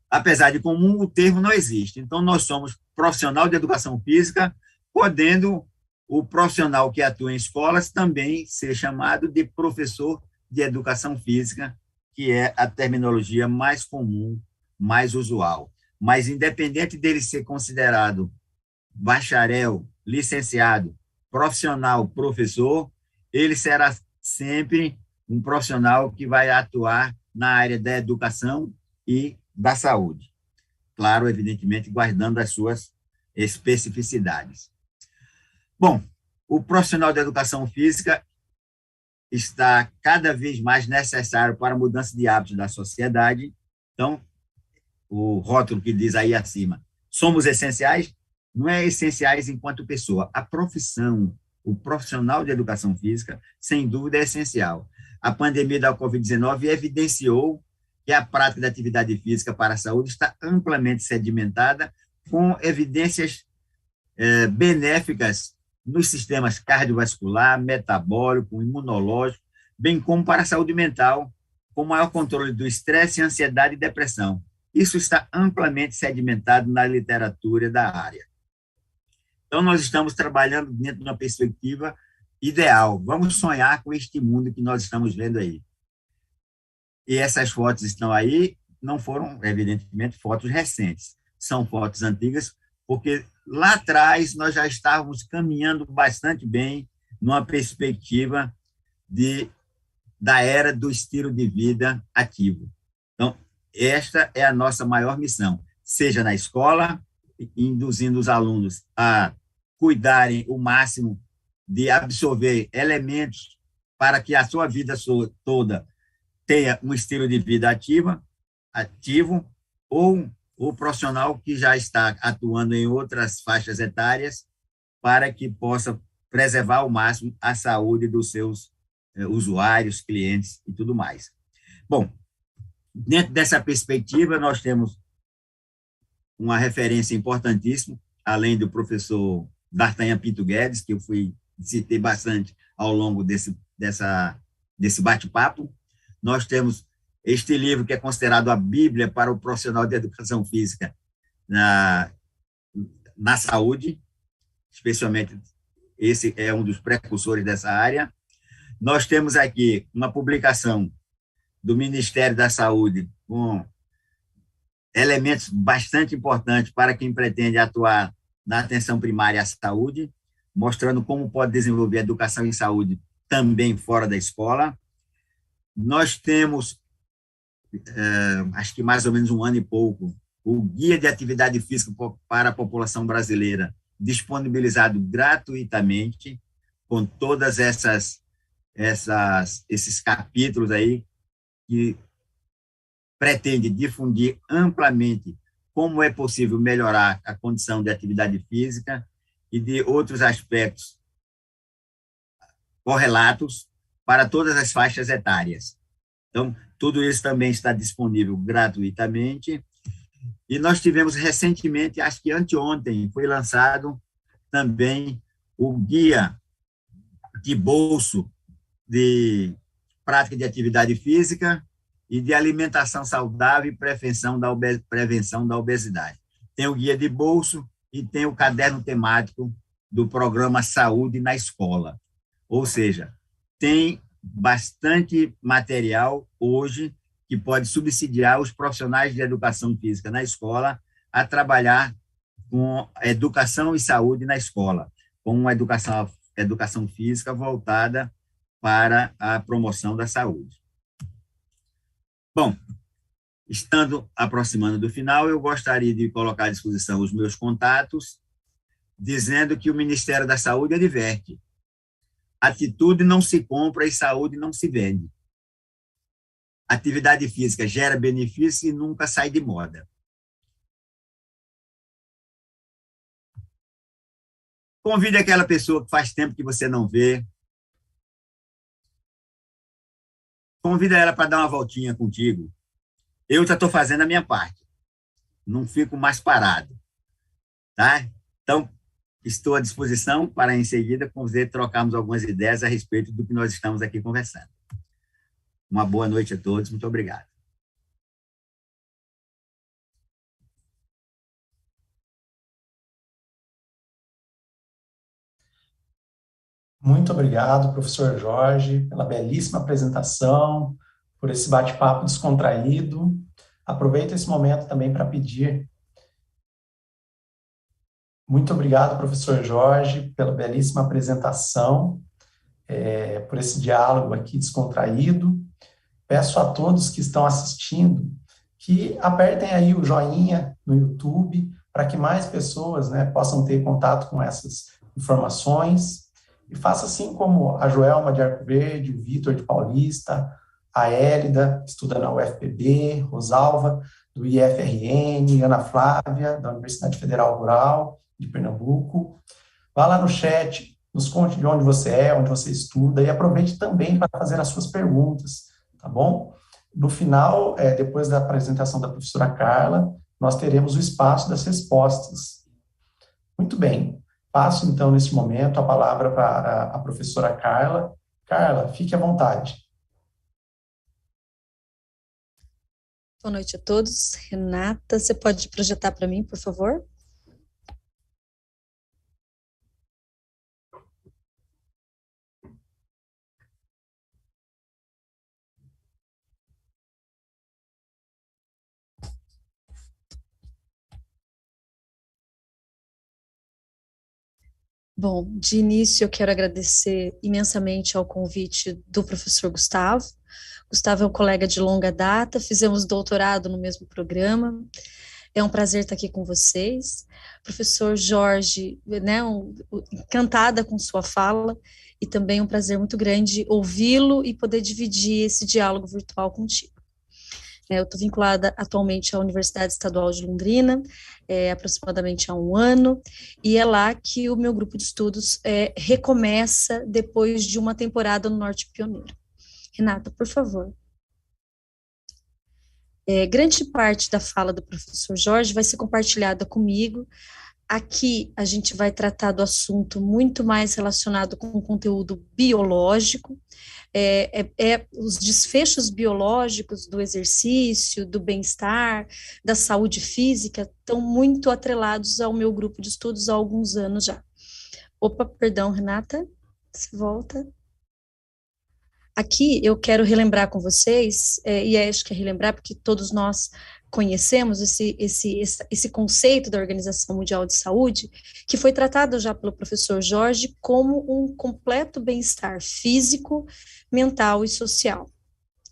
Speaker 2: apesar de comum, o termo não existe. Então, nós somos profissional de educação física, podendo o profissional que atua em escolas também ser chamado de professor de educação física, que é a terminologia mais comum, mais usual. Mas, independente dele ser considerado bacharel, licenciado, profissional, professor, ele será sempre um profissional que vai atuar na área da educação e da saúde. Claro, evidentemente, guardando as suas especificidades. Bom, o profissional de educação física está cada vez mais necessário para a mudança de hábitos da sociedade. Então, o rótulo que diz aí acima, somos essenciais, não é essenciais enquanto pessoa. A profissão, o profissional de educação física, sem dúvida, é essencial. A pandemia da Covid-19 evidenciou que a prática da atividade física para a saúde está amplamente sedimentada, com evidências benéficas nos sistemas cardiovascular, metabólico, imunológico, bem como para a saúde mental, com maior controle do estresse, ansiedade e depressão. Isso está amplamente sedimentado na literatura da área. Então, nós estamos trabalhando dentro de uma perspectiva ideal. Vamos sonhar com este mundo que nós estamos vendo aí. E essas fotos estão aí, não foram, evidentemente, fotos recentes. São fotos antigas, porque lá atrás nós já estávamos caminhando bastante bem numa perspectiva da era do estilo de vida ativo. Então, esta é a nossa maior missão, seja na escola, induzindo os alunos a cuidarem o máximo de absorver elementos para que a sua vida toda tenha um estilo de vida ativo, ou o profissional que já está atuando em outras faixas etárias para que possa preservar ao máximo a saúde dos seus usuários, clientes e tudo mais. Bom, dentro dessa perspectiva, nós temos uma referência importantíssima, além do professor D'Artagnan Pinto Guedes, que eu citei bastante ao longo desse bate-papo. Nós temos este livro, que é considerado a Bíblia para o profissional de educação física na saúde, especialmente esse é um dos precursores dessa área. Nós temos aqui uma publicação do Ministério da Saúde com elementos bastante importantes para quem pretende atuar na atenção primária à saúde, mostrando como pode desenvolver a educação em saúde também fora da escola. Nós temos, acho que mais ou menos um ano e pouco, o Guia de Atividade Física para a População Brasileira, disponibilizado gratuitamente, com todas esses capítulos aí, que pretende difundir amplamente como é possível melhorar a condição de atividade física e de outros aspectos correlatos para todas as faixas etárias. Então, tudo isso também está disponível gratuitamente. E nós tivemos recentemente, acho que anteontem, foi lançado também o Guia de Bolso de Prática de Atividade Física e de Alimentação Saudável e Prevenção da Obesidade. Tem o Guia de Bolso e tem o caderno temático do programa Saúde na Escola. Ou seja, tem bastante material hoje que pode subsidiar os profissionais de educação física na escola a trabalhar com educação e saúde na escola, com uma educação física voltada para a promoção da saúde. Bom, estando aproximando do final, eu gostaria de colocar à disposição os meus contatos, dizendo que o Ministério da Saúde adverte: atitude não se compra e saúde não se vende. Atividade física gera benefício e nunca sai de moda. Convide aquela pessoa que faz tempo que você não vê. Convida ela para dar uma voltinha contigo. Eu já estou fazendo a minha parte. Não fico mais parado. Tá? Então, estou à disposição para, em seguida, trocarmos algumas ideias a respeito do que nós estamos aqui conversando. Uma boa noite a todos. Muito obrigado.
Speaker 1: Muito obrigado, professor Jorge, pela belíssima apresentação, por esse bate-papo descontraído. Aproveito esse momento também para pedir. Muito obrigado, professor Jorge, pela belíssima apresentação, por esse diálogo aqui descontraído. Peço a todos que estão assistindo que apertem aí o joinha no YouTube para que mais pessoas, né, possam ter contato com essas informações. E faça assim como a Joelma de Arco Verde, o Vitor de Paulista, a Hélida, estuda na UFPB, Rosalva, do IFRN, Ana Flávia, da Universidade Federal Rural de Pernambuco. Vá lá no chat, nos conte de onde você é, onde você estuda, e aproveite também para fazer as suas perguntas, tá bom? No final, depois da apresentação da professora Carla, nós teremos o espaço das respostas. Muito bem. Passo, então, nesse momento, a palavra para a professora Carla. Carla, fique à vontade.
Speaker 3: Boa noite a todos. Renata, você pode projetar para mim, por favor? Bom, de início eu quero agradecer imensamente ao convite do professor Gustavo. Gustavo é um colega de longa data, fizemos doutorado no mesmo programa. É um prazer estar aqui com vocês. Professor Jorge, né, encantada com sua fala, e também um prazer muito grande ouvi-lo e poder dividir esse diálogo virtual contigo. Eu estou vinculada atualmente à Universidade Estadual de Londrina, aproximadamente há um ano, e é lá que o meu grupo de estudos recomeça depois de uma temporada no Norte Pioneiro. Renata, por favor. Grande parte da fala do professor Jorge vai ser compartilhada comigo. Aqui a gente vai tratar do assunto muito mais relacionado com o conteúdo biológico, os desfechos biológicos do exercício, do bem-estar, da saúde física, estão muito atrelados ao meu grupo de estudos há alguns anos já. Opa, perdão, Renata, se volta. Aqui eu quero relembrar com vocês, e acho que é relembrar porque todos nós conhecemos esse conceito da Organização Mundial de Saúde, que foi tratado já pelo professor Jorge como um completo bem-estar físico, mental e social,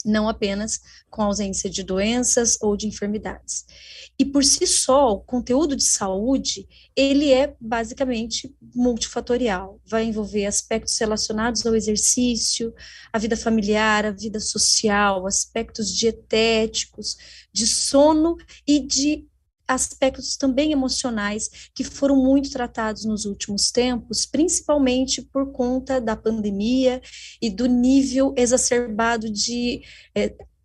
Speaker 3: não apenas com ausência de doenças ou de enfermidades. E por si só, o conteúdo de saúde, ele é basicamente multifatorial, vai envolver aspectos relacionados ao exercício, a vida familiar, a vida social, aspectos dietéticos, de sono e de aspectos também emocionais que foram muito tratados nos últimos tempos, principalmente por conta da pandemia e do nível exacerbado de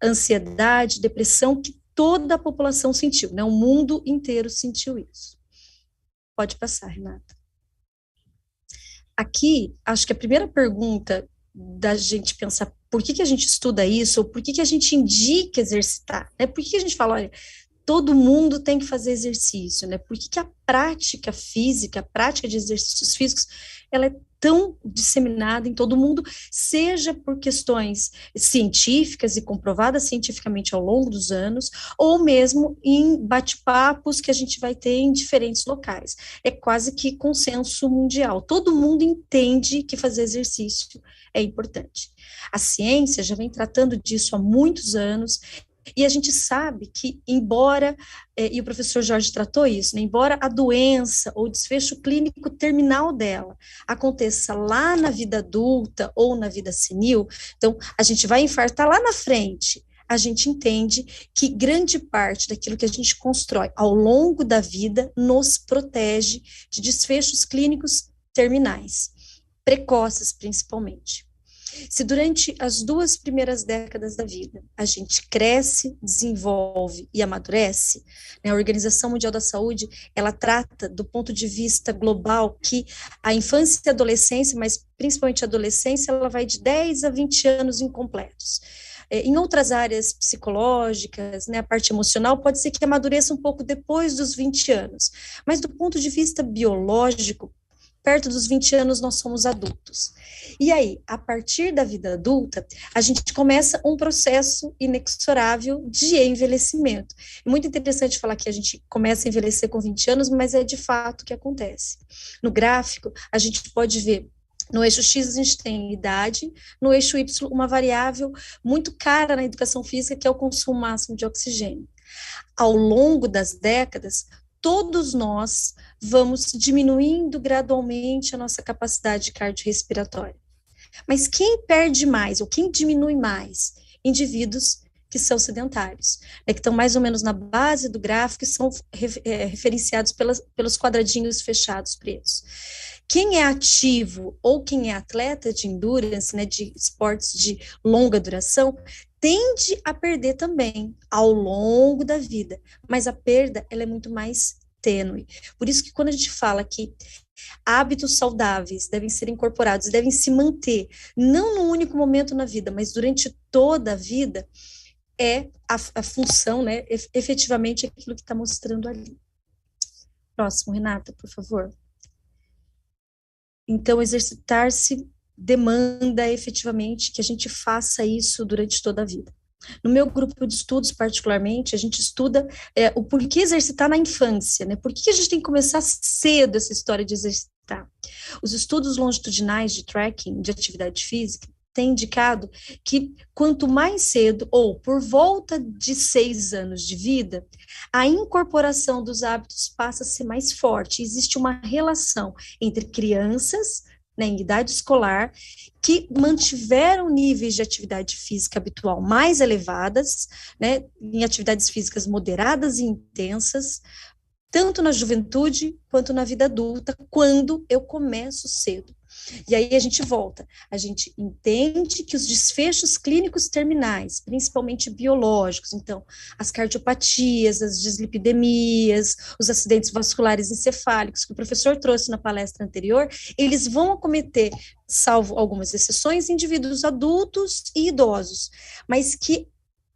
Speaker 3: ansiedade, depressão que toda a população sentiu, né? O mundo inteiro sentiu isso. Pode passar, Renata. Aqui, acho que a primeira pergunta da gente pensar por que a gente estuda isso, ou por que a gente indica exercitar, né? Por que a gente fala, olha, todo mundo tem que fazer exercício, né? Por que a prática física, a prática de exercícios físicos, ela é tão disseminada em todo mundo, seja por questões científicas e comprovadas cientificamente ao longo dos anos, ou mesmo em bate-papos que a gente vai ter em diferentes locais. É quase que consenso mundial. Todo mundo entende que fazer exercício é importante. A ciência já vem tratando disso há muitos anos, e a gente sabe que, embora, e o professor Jorge tratou isso, né, embora a doença ou desfecho clínico terminal dela aconteça lá na vida adulta ou na vida senil, então a gente vai infartar lá na frente, a gente entende que grande parte daquilo que a gente constrói ao longo da vida nos protege de desfechos clínicos terminais, precoces principalmente. Se durante as 2 primeiras décadas da vida a gente cresce, desenvolve e amadurece, né, a Organização Mundial da Saúde, ela trata do ponto de vista global que a infância e a adolescência, mas principalmente a adolescência, ela vai de 10 a 20 anos incompletos. Em outras áreas psicológicas, né, a parte emocional pode ser que amadureça um pouco depois dos 20 anos, mas do ponto de vista biológico, perto dos 20 anos nós somos adultos. E aí, a partir da vida adulta, a gente começa um processo inexorável de envelhecimento. É muito interessante falar que a gente começa a envelhecer com 20 anos, mas é de fato o que acontece. No gráfico, a gente pode ver, no eixo X a gente tem idade, no eixo Y uma variável muito cara na educação física, que é o consumo máximo de oxigênio. Ao longo das décadas, todos nós vamos diminuindo gradualmente a nossa capacidade cardiorrespiratória. Mas quem perde mais, ou quem diminui mais? Indivíduos que são sedentários, que estão mais ou menos na base do gráfico e são referenciados pelos quadradinhos fechados pretos. Quem é ativo ou quem é atleta de endurance, de esportes de longa duração, tende a perder também ao longo da vida, mas a perda ela é muito mais tênue. Por isso que quando a gente fala que hábitos saudáveis devem ser incorporados, devem se manter, não num único momento na vida, mas durante toda a vida, é a função, efetivamente aquilo que está mostrando ali. Próximo, Renata, por favor. Então, exercitar-se demanda efetivamente que a gente faça isso durante toda a vida. No meu grupo de estudos, particularmente, a gente estuda o porquê exercitar na infância, Por que a gente tem que começar cedo essa história de exercitar? Os estudos longitudinais de tracking, de atividade física, têm indicado que quanto mais cedo, ou por volta de 6 anos de vida, a incorporação dos hábitos passa a ser mais forte. Existe uma relação entre crianças, em idade escolar, que mantiveram níveis de atividade física habitual mais elevadas, em atividades físicas moderadas e intensas, tanto na juventude quanto na vida adulta, quando eu começo cedo. E aí a gente volta, a gente entende que os desfechos clínicos terminais, principalmente biológicos, então as cardiopatias, as dislipidemias, os acidentes vasculares encefálicos, que o professor trouxe na palestra anterior, eles vão acometer, salvo algumas exceções, indivíduos adultos e idosos, mas que,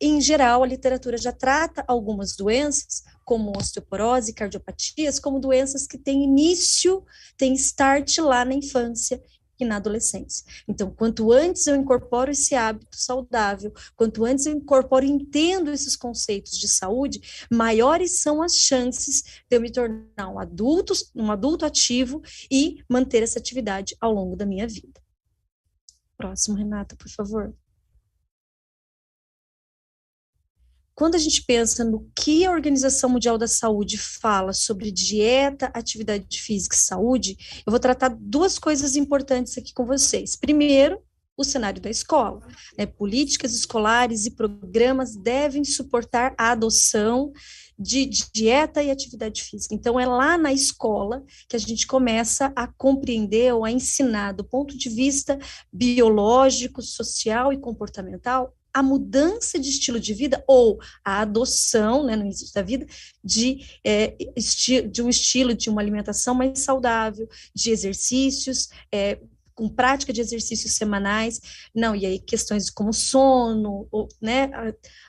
Speaker 3: em geral, a literatura já trata algumas doenças, como osteoporose e cardiopatias, como doenças que têm início, têm start lá na infância e na adolescência. Então, quanto antes eu incorporo esse hábito saudável, quanto antes eu incorporo e entendo esses conceitos de saúde, maiores são as chances de eu me tornar um adulto ativo e manter essa atividade ao longo da minha vida. Próximo, Renata, por favor. Quando a gente pensa no que a Organização Mundial da Saúde fala sobre dieta, atividade física e saúde, eu vou tratar 2 coisas importantes aqui com vocês. Primeiro, o cenário da escola. Políticas escolares e programas devem suportar a adoção de dieta e atividade física. Então, é lá na escola que a gente começa a compreender ou a ensinar, do ponto de vista biológico, social e comportamental, a mudança de estilo de vida ou a adoção, no início da vida, de um estilo, de uma alimentação mais saudável, de exercícios, com prática de exercícios semanais, e aí questões como sono,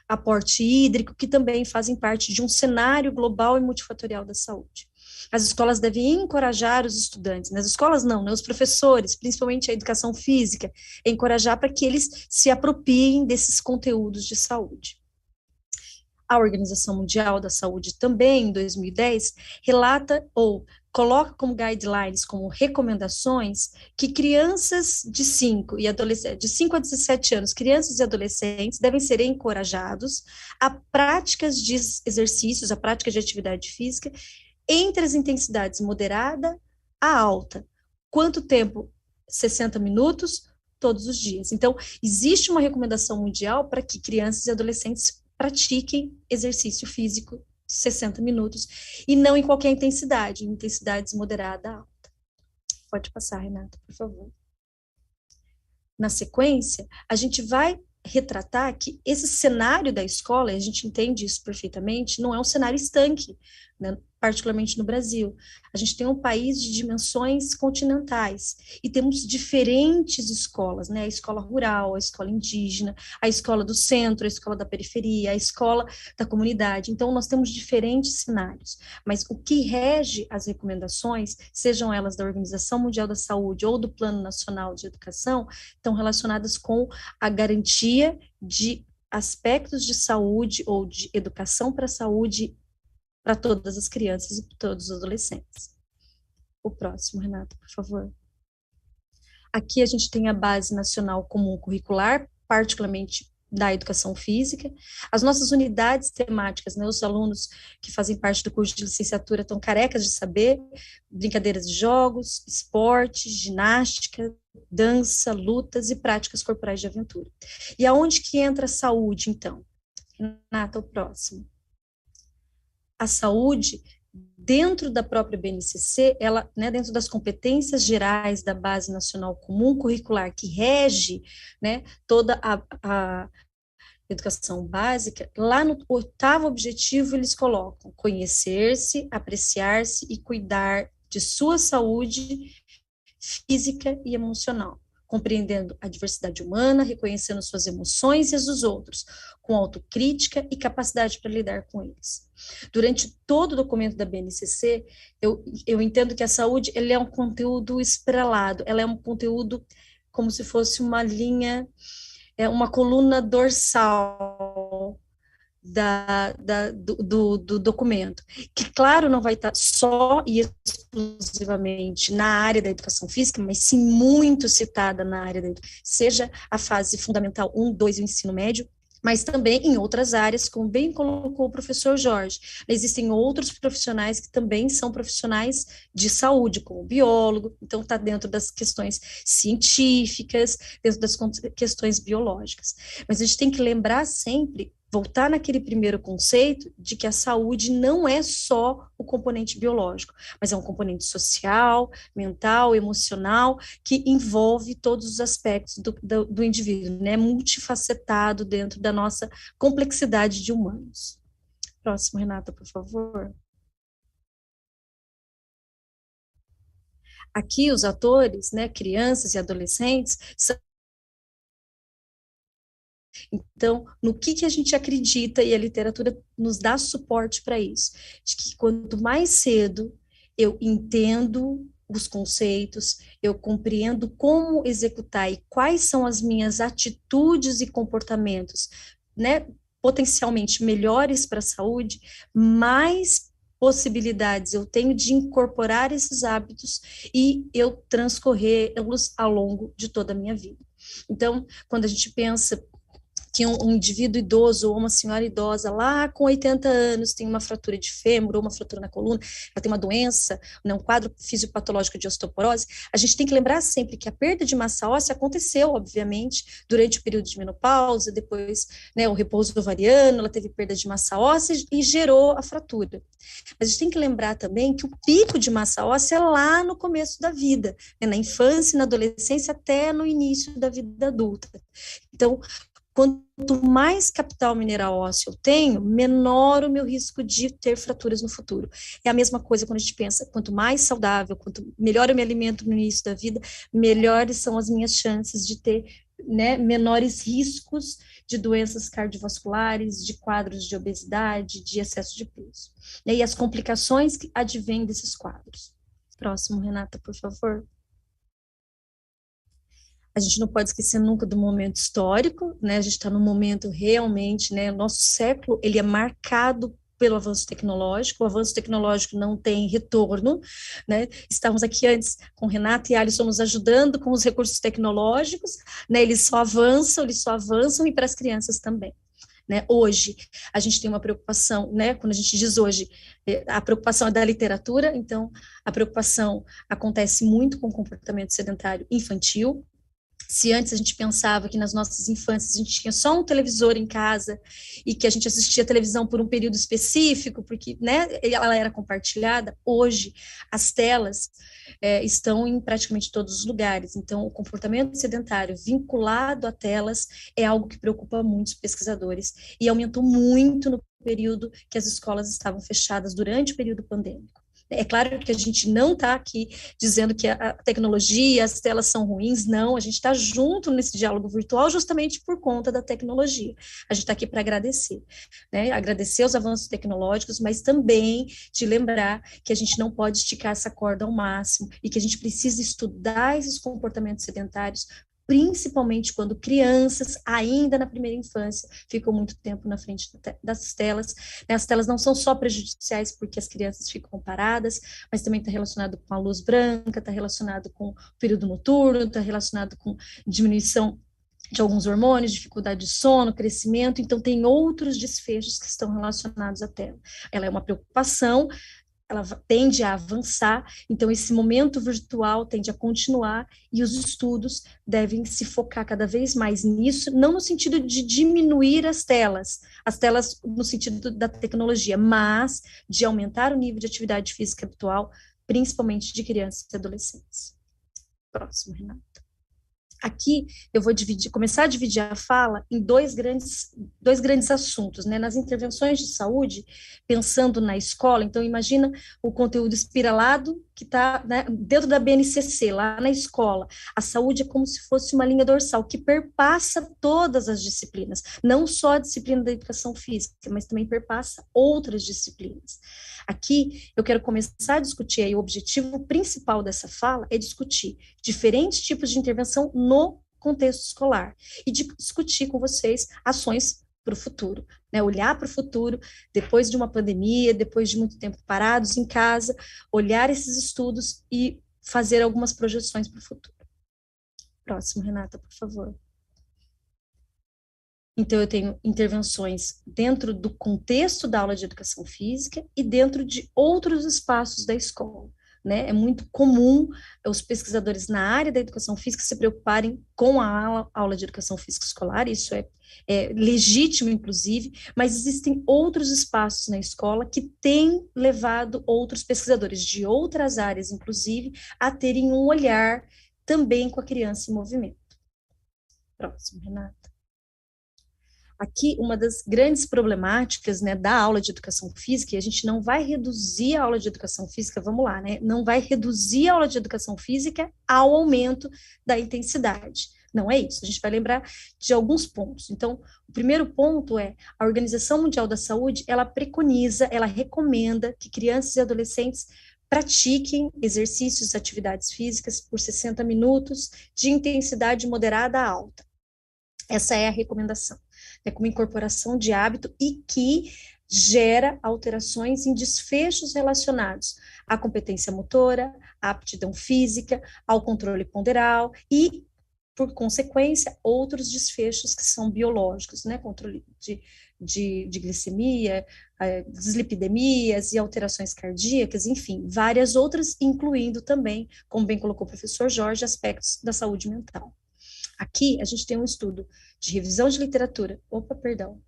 Speaker 3: aporte hídrico, que também fazem parte de um cenário global e multifatorial da saúde. As escolas devem encorajar os estudantes, as escolas não, os professores, principalmente a educação física, encorajar para que eles se apropriem desses conteúdos de saúde. A Organização Mundial da Saúde também, em 2010, relata ou coloca como guidelines, como recomendações, que crianças de 5 a 17 anos, crianças e adolescentes, devem ser encorajados a práticas de exercícios, a prática de atividade física, entre as intensidades moderada a alta. Quanto tempo? 60 minutos, todos os dias. Então, existe uma recomendação mundial para que crianças e adolescentes pratiquem exercício físico 60 minutos, e não em qualquer intensidade, em intensidades moderada a alta. Pode passar, Renata, por favor. Na sequência, a gente vai retratar que esse cenário da escola, e a gente entende isso perfeitamente, não é um cenário estanque, particularmente no Brasil. A gente tem um país de dimensões continentais e temos diferentes escolas, a escola rural, a escola indígena, a escola do centro, a escola da periferia, a escola da comunidade. Então, nós temos diferentes cenários, mas o que rege as recomendações, sejam elas da Organização Mundial da Saúde ou do Plano Nacional de Educação, estão relacionadas com a garantia de aspectos de saúde ou de educação para a saúde para todas as crianças e todos os adolescentes. O próximo, Renata, por favor. Aqui a gente tem a Base Nacional Comum Curricular, particularmente da educação física. As nossas unidades temáticas, né, os alunos que fazem parte do curso de licenciatura estão carecas de saber, brincadeiras de jogos, esporte, ginástica, dança, lutas e práticas corporais de aventura. E aonde que entra a saúde, então? Renata, o próximo. A saúde, dentro da própria BNCC, ela, né, dentro das competências gerais da Base Nacional Comum Curricular, que rege, né, toda a educação básica, lá no 8º objetivo eles colocam conhecer-se, apreciar-se e cuidar de sua saúde física e emocional, compreendendo a diversidade humana, reconhecendo suas emoções e as dos outros, com autocrítica e capacidade para lidar com eles. Durante todo o documento da BNCC, eu entendo que a saúde ele é um conteúdo estrelado, ela é um conteúdo como se fosse uma linha, uma coluna dorsal do documento, que claro não vai estar só e exclusivamente na área da educação física, mas sim muito citada na área seja a fase fundamental 1, 2 e o ensino médio, mas também em outras áreas, como bem colocou o professor Jorge. Existem outros profissionais que também são profissionais de saúde, como biólogo, então está dentro das questões científicas, dentro das questões biológicas. Mas a gente tem que lembrar sempre, voltar naquele primeiro conceito de que a saúde não é só o componente biológico, mas é um componente social, mental, emocional, que envolve todos os aspectos do indivíduo, né? Multifacetado dentro da nossa complexidade de humanos. Próximo, Renata, por favor. Aqui os atores, né, crianças e adolescentes, então, no que a gente acredita, e a literatura nos dá suporte para isso, de que quanto mais cedo eu entendo os conceitos, eu compreendo como executar e quais são as minhas atitudes e comportamentos, né, potencialmente melhores para a saúde, mais possibilidades eu tenho de incorporar esses hábitos e eu transcorrê-los ao longo de toda a minha vida. Então, quando a gente pensa que um indivíduo idoso ou uma senhora idosa lá com 80 anos tem uma fratura de fêmur ou uma fratura na coluna, ela tem uma doença, né, um quadro fisiopatológico de osteoporose, a gente tem que lembrar sempre que a perda de massa óssea aconteceu, obviamente, durante o período de menopausa, depois, né, o repouso ovariano, ela teve perda de massa óssea e gerou a fratura. Mas a gente tem que lembrar também que o pico de massa óssea é lá no começo da vida, né, na infância e na adolescência até no início da vida adulta. Então, quanto mais capital mineral ósseo eu tenho, menor o meu risco de ter fraturas no futuro. É a mesma coisa quando a gente pensa, quanto mais saudável, quanto melhor eu me alimento no início da vida, melhores são as minhas chances de ter, né, menores riscos de doenças cardiovasculares, de quadros de obesidade, de excesso de peso. E as complicações que advêm desses quadros. Próximo, Renata, por favor. A gente não pode esquecer nunca do momento histórico, né? A gente está num momento realmente, né? O nosso século, ele é marcado pelo avanço tecnológico, o avanço tecnológico não tem retorno, né? Estávamos aqui antes com Renata e Alisson nos ajudando com os recursos tecnológicos, né? Eles só avançam e para as crianças também. Né? Hoje, a gente tem uma preocupação, né? Quando a gente diz hoje, a preocupação é da literatura, então a preocupação acontece muito com o comportamento sedentário infantil. Se antes a gente pensava que nas nossas infâncias a gente tinha só um televisor em casa e que a gente assistia televisão por um período específico, porque, né, ela era compartilhada, hoje as telas estão em praticamente todos os lugares. Então, o comportamento sedentário vinculado a telas é algo que preocupa muitos pesquisadores e aumentou muito no período que as escolas estavam fechadas durante o período pandêmico. É claro que a gente não está aqui dizendo que a tecnologia, as telas são ruins, não, a gente está junto nesse diálogo virtual justamente por conta da tecnologia. A gente está aqui para agradecer, né? Agradecer os avanços tecnológicos, mas também de lembrar que a gente não pode esticar essa corda ao máximo e que a gente precisa estudar esses comportamentos sedentários, principalmente quando crianças, ainda na primeira infância, ficam muito tempo na frente das telas. As telas não são só prejudiciais porque as crianças ficam paradas, mas também está relacionado com a luz branca, está relacionado com o período noturno, está relacionado com diminuição de alguns hormônios, dificuldade de sono, crescimento, então tem outros desfechos que estão relacionados à tela. Ela é uma preocupação, ela tende a avançar, então esse momento virtual tende a continuar e os estudos devem se focar cada vez mais nisso, não no sentido de diminuir as telas no sentido da tecnologia, mas de aumentar o nível de atividade física habitual, principalmente de crianças e adolescentes. Próximo, Renata. Aqui eu vou começar a dividir a fala em dois grandes assuntos, né? Nas intervenções de saúde, pensando na escola, então imagina o conteúdo espiralado que está, né, dentro da BNCC, lá na escola. A saúde é como se fosse uma linha dorsal que perpassa todas as disciplinas, não só a disciplina da educação física, mas também perpassa outras disciplinas. Aqui eu quero começar a discutir, aí o objetivo principal dessa fala é discutir diferentes tipos de intervenção no contexto escolar e discutir com vocês ações para o futuro, né? Olhar para o futuro, depois de uma pandemia, depois de muito tempo parados em casa, olhar esses estudos e fazer algumas projeções para o futuro. Próximo, Renata, por favor. Então, eu tenho intervenções dentro do contexto da aula de educação física e dentro de outros espaços da escola, né? É muito comum os pesquisadores na área da educação física se preocuparem com a aula de educação física escolar, isso é legítimo, inclusive, mas existem outros espaços na escola que têm levado outros pesquisadores de outras áreas, inclusive, a terem um olhar também com a criança em movimento. Próximo, Renata. Aqui, uma das grandes problemáticas, né, da aula de educação física, e a gente não vai reduzir a aula de educação física, vamos lá, né, não vai reduzir a aula de educação física ao aumento da intensidade. Não é isso, a gente vai lembrar de alguns pontos. Então, o primeiro ponto é, a Organização Mundial da Saúde, ela preconiza, ela recomenda que crianças e adolescentes pratiquem exercícios, atividades físicas por 60 minutos de intensidade moderada a alta. Essa é a recomendação. É como incorporação de hábito e que gera alterações em desfechos relacionados à competência motora, à aptidão física, ao controle ponderal e, por consequência, outros desfechos que são biológicos, né? Controle de glicemia, dislipidemias e alterações cardíacas, enfim, várias outras, incluindo também, como bem colocou o professor Jorge, aspectos da saúde mental. Aqui a gente tem um estudo de revisão de literatura. Opa, perdão.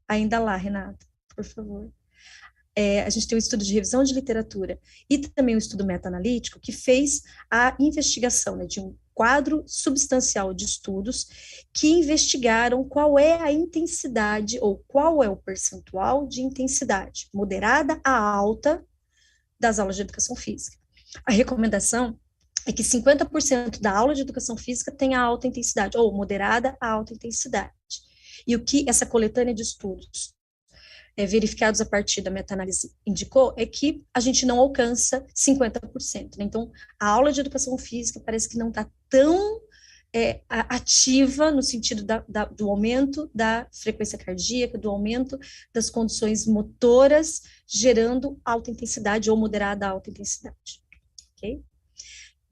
Speaker 3: Ainda lá, Renata, por favor. A gente tem um estudo de revisão de literatura e também um estudo meta-analítico que fez a investigação, né, de um quadro substancial de estudos que investigaram qual é a intensidade ou qual é o percentual de intensidade moderada a alta das aulas de educação física. A recomendação é que 50% da aula de educação física tenha alta intensidade, ou moderada a alta intensidade. E o que essa coletânea de estudos verificados a partir da meta-análise indicou é que a gente não alcança 50%. Né? Então, a aula de educação física parece que não está tão ativa no sentido do aumento da frequência cardíaca, do aumento das condições motoras, gerando alta intensidade ou moderada a alta intensidade. Ok?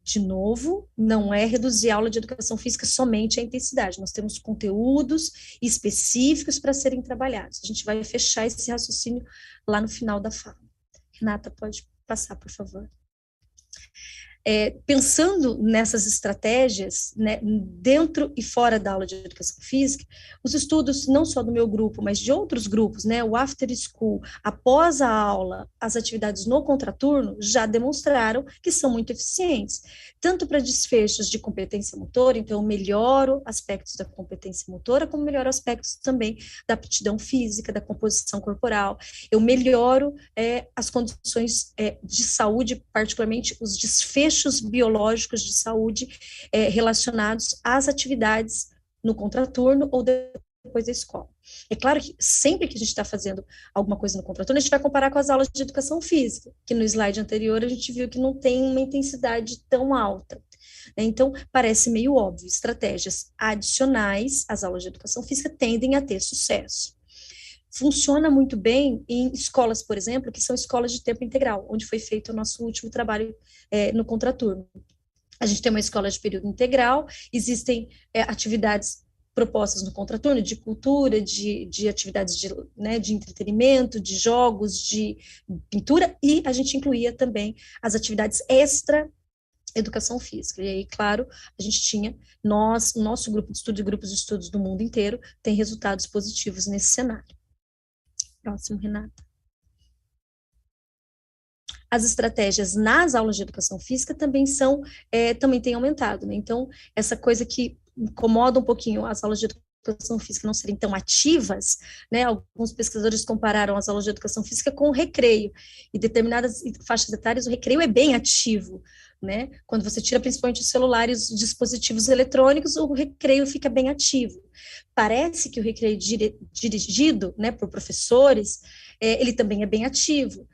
Speaker 3: De novo, não é reduzir a aula de educação física somente à intensidade, nós temos conteúdos específicos para serem trabalhados. A gente vai fechar esse raciocínio lá no final da fala. Renata, pode passar, por favor. Pensando nessas estratégias, né, dentro e fora da aula de educação física, os estudos não só do meu grupo, mas de outros grupos, né, o after school, após a aula, as atividades no contraturno, já demonstraram que são muito eficientes, tanto para desfechos de competência motora, então eu melhoro aspectos da competência motora, como melhoro aspectos também da aptidão física, da composição corporal, eu melhoro as condições de saúde, particularmente os desfechos biológicos de saúde relacionados às atividades no contraturno ou depois da escola. É claro que sempre que a gente está fazendo alguma coisa no contraturno, a gente vai comparar com as aulas de educação física, que no slide anterior a gente viu que não tem uma intensidade tão alta. Então, parece meio óbvio, estratégias adicionais às aulas de educação física tendem a ter sucesso. Funciona muito bem em escolas, por exemplo, que são escolas de tempo integral, onde foi feito o nosso último trabalho no contraturno. A gente tem uma escola de período integral, existem atividades propostas no contraturno de cultura, de atividades né, de entretenimento, de jogos, de pintura, e a gente incluía também as atividades extra educação física. E aí, claro, a gente tinha, nosso grupo de estudo e grupos de estudos do mundo inteiro tem resultados positivos nesse cenário. Próximo, Renata. As estratégias nas aulas de educação física também têm aumentado, né? Então, essa coisa que incomoda um pouquinho as aulas de educação física não serem tão ativas, né? Alguns pesquisadores compararam as aulas de educação física com o recreio, e determinadas faixas etárias o recreio é bem ativo, né? Quando você tira principalmente os celulares, os dispositivos eletrônicos, o recreio fica bem ativo. Parece que o recreio dirigido, né, por professores, ele também é bem ativo.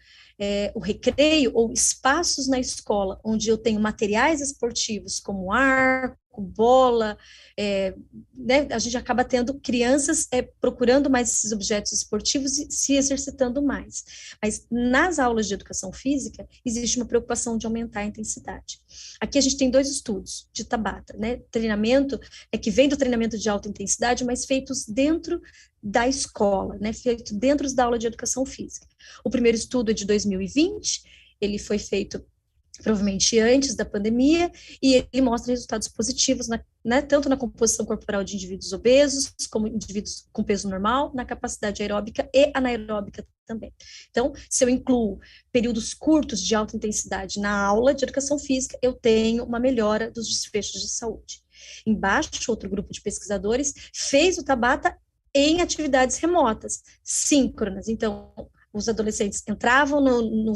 Speaker 3: O recreio ou espaços na escola onde eu tenho materiais esportivos como arco, bola, né, a gente acaba tendo crianças procurando mais esses objetos esportivos e se exercitando mais. Mas nas aulas de educação física, existe uma preocupação de aumentar a intensidade. Aqui a gente tem 2 estudos de Tabata, né? Treinamento, que vem do treinamento de alta intensidade, mas feitos dentro da escola, né? Feito dentro da aula de educação física. O primeiro estudo é de 2020, ele foi feito provavelmente antes da pandemia, e ele mostra resultados positivos, né, tanto na composição corporal de indivíduos obesos, como indivíduos com peso normal, na capacidade aeróbica e anaeróbica também. Então, se eu incluo períodos curtos de alta intensidade na aula de educação física, eu tenho uma melhora dos desfechos de saúde. Embaixo, outro grupo de pesquisadores fez o Tabata em atividades remotas, síncronas. Então, os adolescentes entravam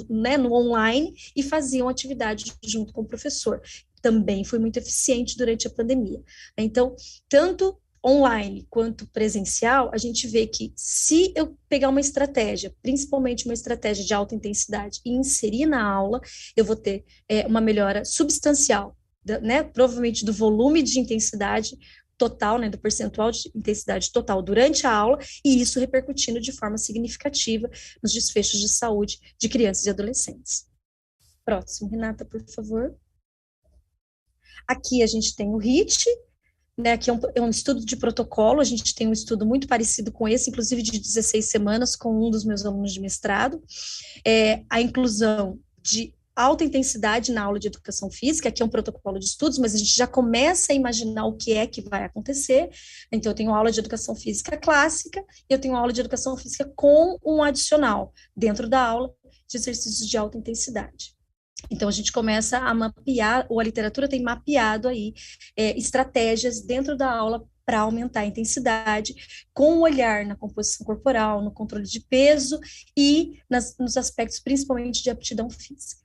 Speaker 3: né, no online e faziam atividade junto com o professor. Também foi muito eficiente durante a pandemia. Então, tanto online quanto presencial, a gente vê que se eu pegar uma estratégia, principalmente uma estratégia de alta intensidade, e inserir na aula, eu vou ter uma melhora substancial, né, provavelmente do volume de intensidade total, né, do percentual de intensidade total durante a aula, e isso repercutindo de forma significativa nos desfechos de saúde de crianças e adolescentes. Próximo, Renata, por favor. Aqui a gente tem o HIIT, né, aqui é um estudo de protocolo, a gente tem um estudo muito parecido com esse, inclusive de 16 semanas, com um dos meus alunos de mestrado, a inclusão de alta intensidade na aula de educação física, que é um protocolo de estudos, mas a gente já começa a imaginar o que é que vai acontecer. Então, eu tenho aula de educação física clássica e eu tenho aula de educação física com um adicional dentro da aula de exercícios de alta intensidade. Então, a gente começa a mapear, ou a literatura tem mapeado aí estratégias dentro da aula para aumentar a intensidade, com o olhar na composição corporal, no controle de peso e nos aspectos principalmente de aptidão física.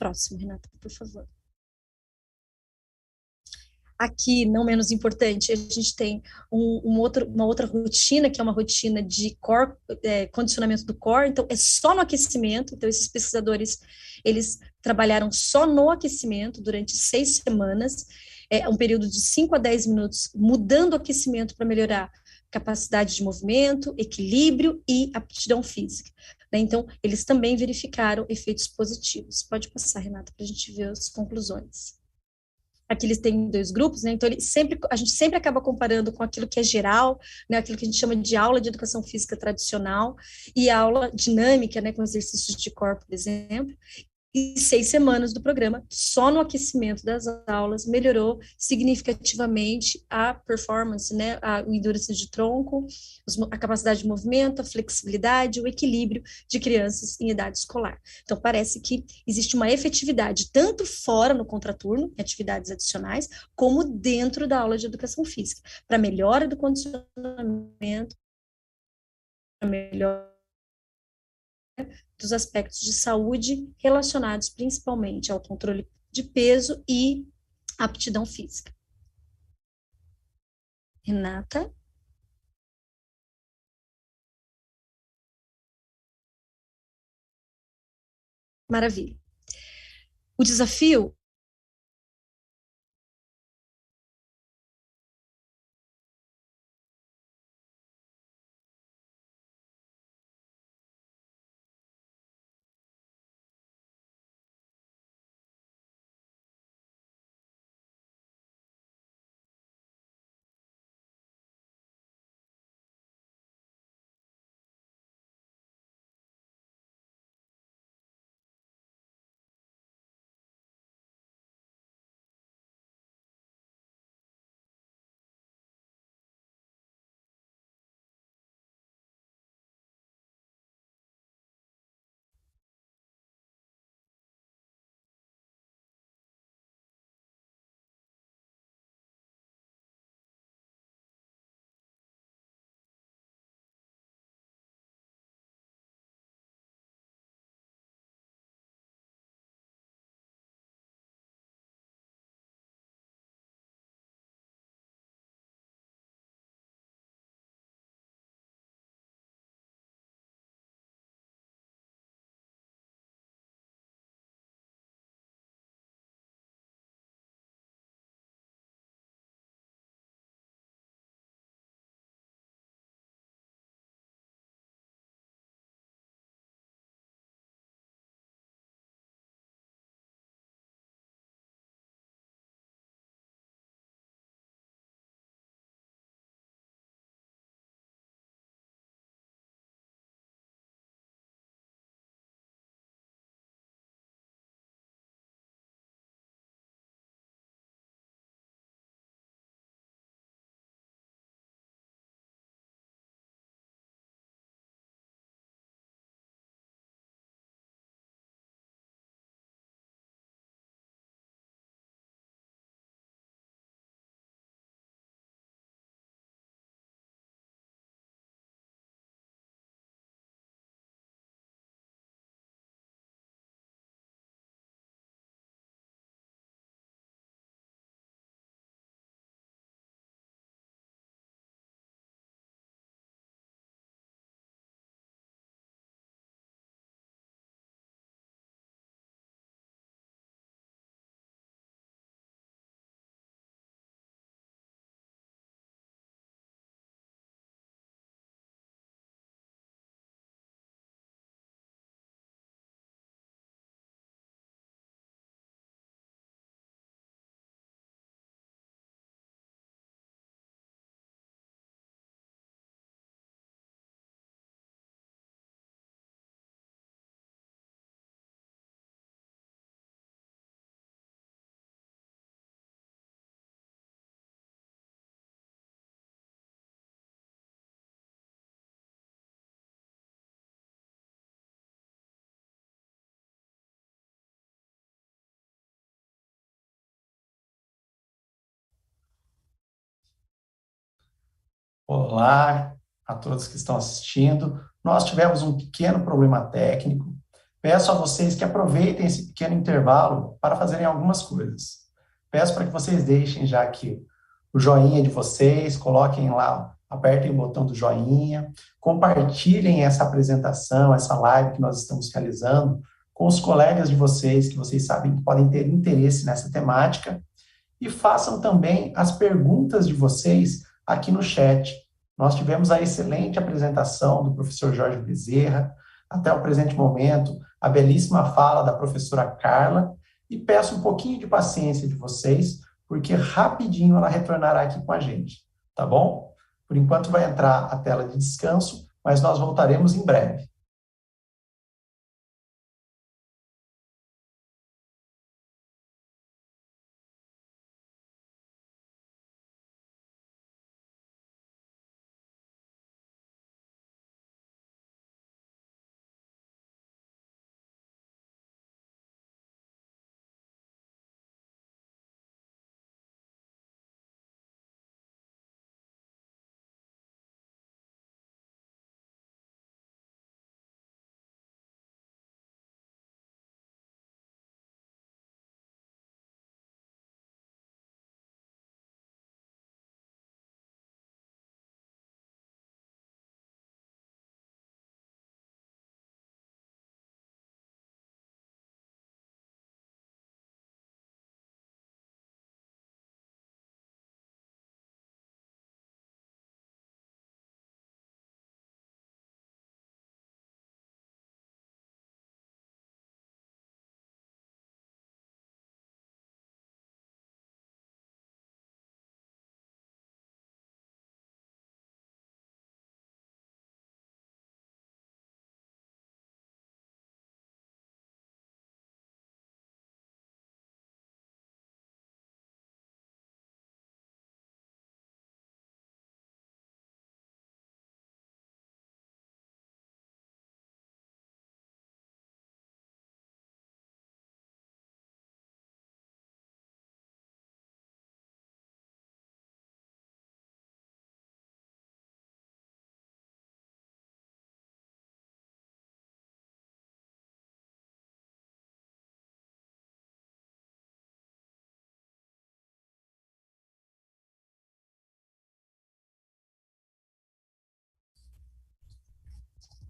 Speaker 3: Próximo, Renata, por favor. Aqui, não menos importante, a gente tem uma outra rotina, que é uma rotina de condicionamento do core, então é só no aquecimento, então esses pesquisadores, eles trabalharam só no aquecimento durante 6 semanas, um período de 5 a 10 minutos, mudando o aquecimento para melhorar capacidade de movimento, equilíbrio e aptidão física. Né? Então, eles também verificaram efeitos positivos. Pode passar, Renata, para a gente ver as conclusões. Aqui eles têm 2 grupos, né? Então a gente sempre acaba comparando com aquilo que é geral, né? Aquilo que a gente chama de aula de educação física tradicional e a aula dinâmica, né? Com exercícios de core, por exemplo. E 6 semanas do programa, só no aquecimento das aulas, melhorou significativamente a performance, né, o endurance de tronco, a capacidade de movimento, a flexibilidade, o equilíbrio de crianças em idade escolar. Então, parece que existe uma efetividade tanto fora no contraturno, em atividades adicionais, como dentro da aula de educação física, para melhora do condicionamento, para melhor dos aspectos de saúde relacionados principalmente ao controle de peso e aptidão física. Renata? Maravilha. O desafio
Speaker 1: Olá a todos que estão assistindo. Nós tivemos um pequeno problema técnico. Peço a vocês que aproveitem esse pequeno intervalo para fazerem algumas coisas. Peço para que vocês deixem já aqui o joinha de vocês, coloquem lá, apertem o botão do joinha, compartilhem essa apresentação, essa live que nós estamos realizando com os colegas de vocês, que vocês sabem que podem ter interesse nessa temática, e façam também as perguntas de vocês aqui no chat. Nós tivemos a excelente apresentação do professor Jorge Bezerra, até o presente momento, a belíssima fala da professora Carla, e peço um pouquinho de paciência de vocês, porque rapidinho ela retornará aqui com a gente, tá bom? Por enquanto vai entrar a tela de descanso, mas nós voltaremos em breve.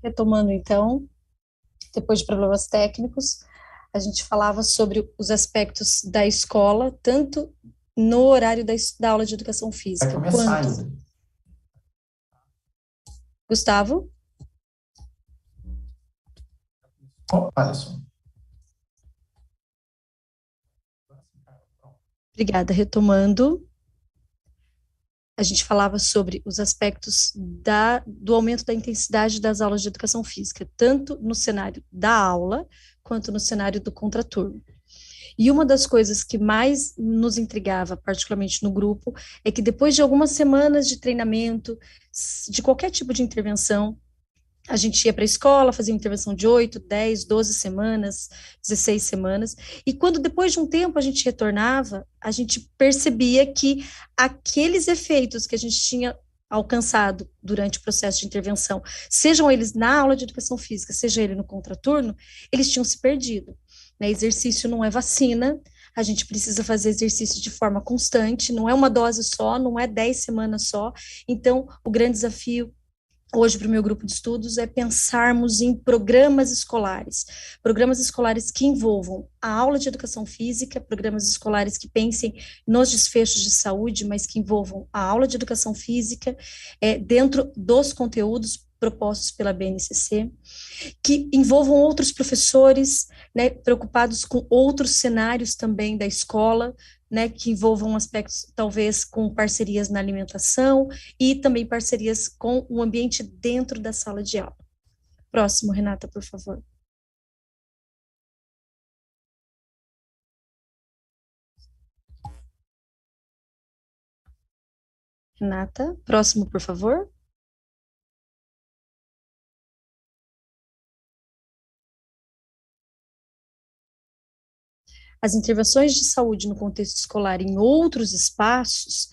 Speaker 3: Retomando, então, depois de problemas técnicos, a gente falava sobre os aspectos da escola, tanto no horário da aula de educação
Speaker 1: Vai
Speaker 3: física,
Speaker 1: começar
Speaker 3: quanto...
Speaker 1: ainda.
Speaker 3: Gustavo?
Speaker 1: Alisson.
Speaker 3: Obrigada. Retomando, a gente falava sobre os aspectos do aumento da intensidade das aulas de educação física, tanto no cenário da aula, quanto no cenário do contraturno. E uma das coisas que mais nos intrigava, particularmente no grupo, é que depois de algumas semanas de treinamento, de qualquer tipo de intervenção, a gente ia para a escola, fazia intervenção de 8, 10, 12 semanas, 16 semanas, e quando depois de um tempo a gente retornava, a gente percebia que aqueles efeitos que a gente tinha alcançado durante o processo de intervenção, sejam eles na aula de educação física, seja ele no contraturno, eles tinham se perdido. Né? Exercício não é vacina, a gente precisa fazer exercício de forma constante, não é uma dose só, não é 10 semanas só, então o grande desafio hoje para o meu grupo de estudos é pensarmos em programas escolares que envolvam a aula de educação física, programas escolares que pensem nos desfechos de saúde, mas que envolvam a aula de educação física dentro dos conteúdos propostos pela BNCC, que envolvam outros professores, né, preocupados com outros cenários também da escola, né, que envolvam aspectos, talvez, com parcerias na alimentação e também parcerias com o ambiente dentro da sala de aula. Próximo, Renata, por favor. Renata, próximo, por favor. As intervenções de saúde no contexto escolar em outros espaços,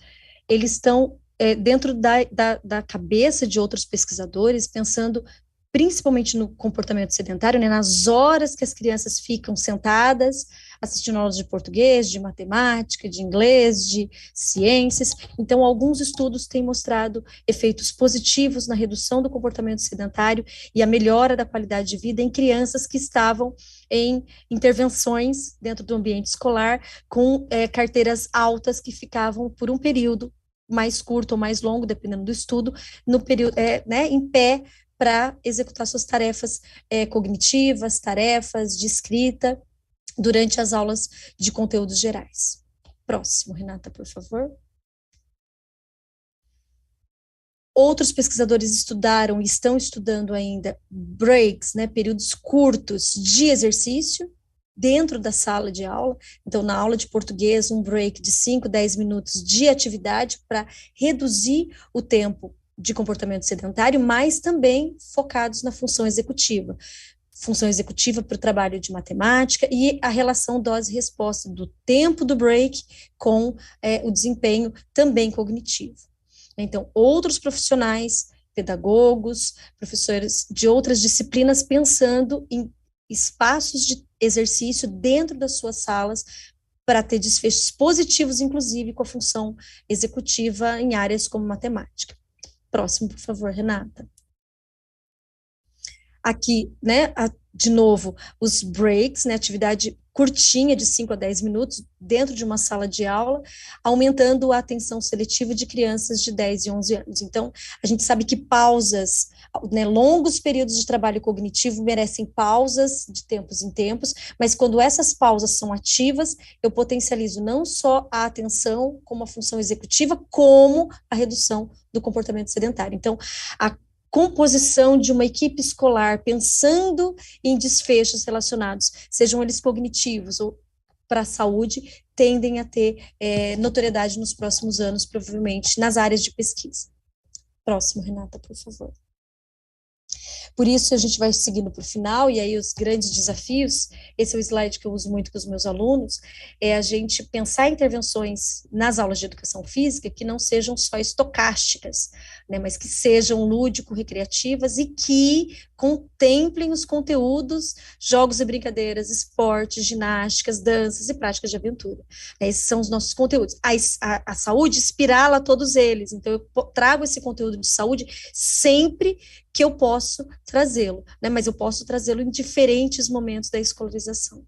Speaker 3: eles estão dentro da cabeça de outros pesquisadores, pensando principalmente no comportamento sedentário, né, nas horas que as crianças ficam sentadas, assistindo aulas de português, de matemática, de inglês, de ciências. Então, alguns estudos têm mostrado efeitos positivos na redução do comportamento sedentário e a melhora da qualidade de vida em crianças que estavam em intervenções dentro do ambiente escolar com carteiras altas que ficavam por um período mais curto ou mais longo, dependendo do estudo, no período, né, em pé, para executar suas tarefas cognitivas, tarefas de escrita, durante as aulas de conteúdos gerais. Próximo, Renata, por favor. Outros pesquisadores estudaram e estão estudando ainda breaks, né, períodos curtos de exercício dentro da sala de aula. Então, na aula de português, um break de 5, 10 minutos de atividade para reduzir o tempo de comportamento sedentário, mas também focados na função executiva para o trabalho de matemática e a relação dose-resposta do tempo do break com o desempenho também cognitivo. Então, outros profissionais, pedagogos, professores de outras disciplinas pensando em espaços de exercício dentro das suas salas para ter desfechos positivos, inclusive com a função executiva em áreas como matemática. Próximo, por favor, Renata. Aqui, né, de novo, os breaks, né, atividade curtinha de 5 a 10 minutos dentro de uma sala de aula, aumentando a atenção seletiva de crianças de 10 e 11 anos. Então, a gente sabe que pausas, né, longos períodos de trabalho cognitivo merecem pausas de tempos em tempos, mas quando essas pausas são ativas, eu potencializo não só a atenção como a função executiva, como a redução do comportamento sedentário. Então, a composição de uma equipe escolar pensando em desfechos relacionados, sejam eles cognitivos ou para a saúde, tendem a ter notoriedade nos próximos anos, provavelmente, nas áreas de pesquisa. Próximo, Renata, por favor. Por isso, a gente vai seguindo para o final, e aí os grandes desafios, esse é o slide que eu uso muito com os meus alunos, é a gente pensar intervenções nas aulas de educação física que não sejam só estocásticas, né, mas que sejam lúdico-recreativas e que contemplem os conteúdos, jogos e brincadeiras, esportes, ginásticas, danças e práticas de aventura. Esses são os nossos conteúdos. A saúde espirala todos eles, então eu trago esse conteúdo de saúde sempre que eu posso trazê-lo, né? Mas eu posso trazê-lo em diferentes momentos da escolarização.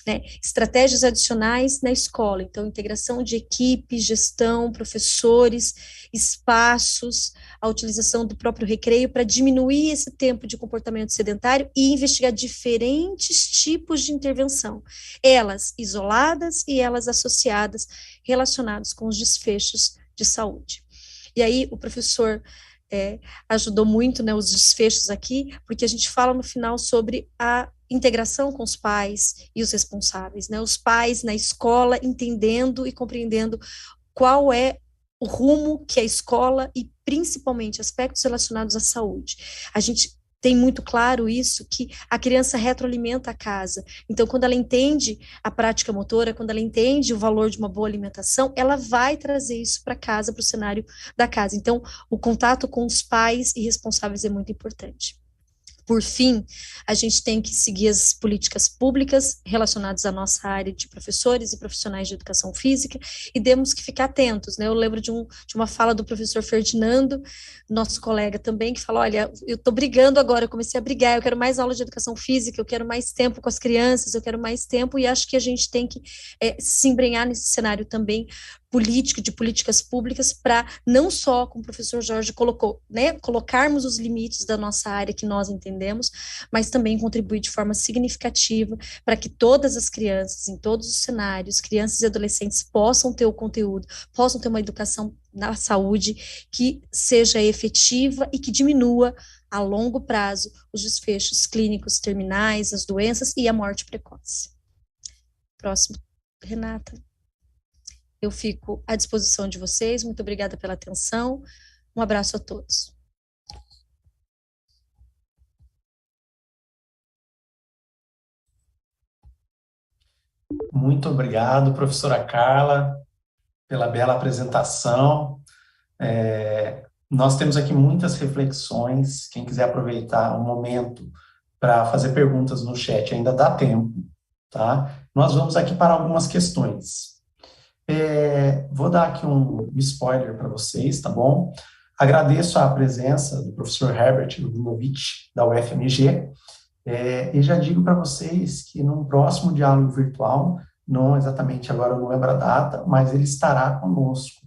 Speaker 3: Né? Estratégias adicionais na escola, então integração de equipe, gestão, professores, espaços, a utilização do próprio recreio para diminuir esse tempo de comportamento sedentário e investigar diferentes tipos de intervenção, elas isoladas e elas associadas, relacionadas com os desfechos de saúde. E aí o professor ajudou muito, né, os desfechos aqui, porque a gente fala no final sobre a integração com os pais e os responsáveis, né, os pais na escola entendendo e compreendendo qual é o rumo que a escola e principalmente aspectos relacionados à saúde. A gente tem muito claro isso, que a criança retroalimenta a casa. Então, quando ela entende a prática motora, quando ela entende o valor de uma boa alimentação, ela vai trazer isso para casa, para o cenário da casa. Então, o contato com os pais e responsáveis é muito importante. Por fim, a gente tem que seguir as políticas públicas relacionadas à nossa área de professores e profissionais de educação física e temos que ficar atentos, né? Eu lembro de uma fala do professor Ferdinando, nosso colega também, que falou, olha, eu estou brigando agora, eu comecei a brigar, eu quero mais aula de educação física, eu quero mais tempo com as crianças, eu quero mais tempo, e acho que a gente tem que se embrenhar nesse cenário também político, de políticas públicas, para não só, como o professor Jorge colocou, né, colocarmos os limites da nossa área que nós entendemos, mas também contribuir de forma significativa para que todas as crianças, em todos os cenários, crianças e adolescentes possam ter o conteúdo, possam ter uma educação na saúde que seja efetiva e que diminua a longo prazo os desfechos clínicos terminais, as doenças e a morte precoce. Próximo, Renata. Eu fico à disposição de vocês. Muito obrigada pela atenção. Um abraço a todos.
Speaker 1: Muito obrigado, professora Carla, pela bela apresentação. Nós temos aqui muitas reflexões. Quem quiser aproveitar um momento para fazer perguntas no chat, ainda dá tempo, tá? Nós vamos aqui para algumas questões. Vou dar aqui um spoiler para vocês, tá bom? Agradeço a presença do professor Herbert Ludovic, da UFMG, e já digo para vocês que num próximo diálogo virtual, não exatamente agora, eu não lembro a data, mas ele estará conosco,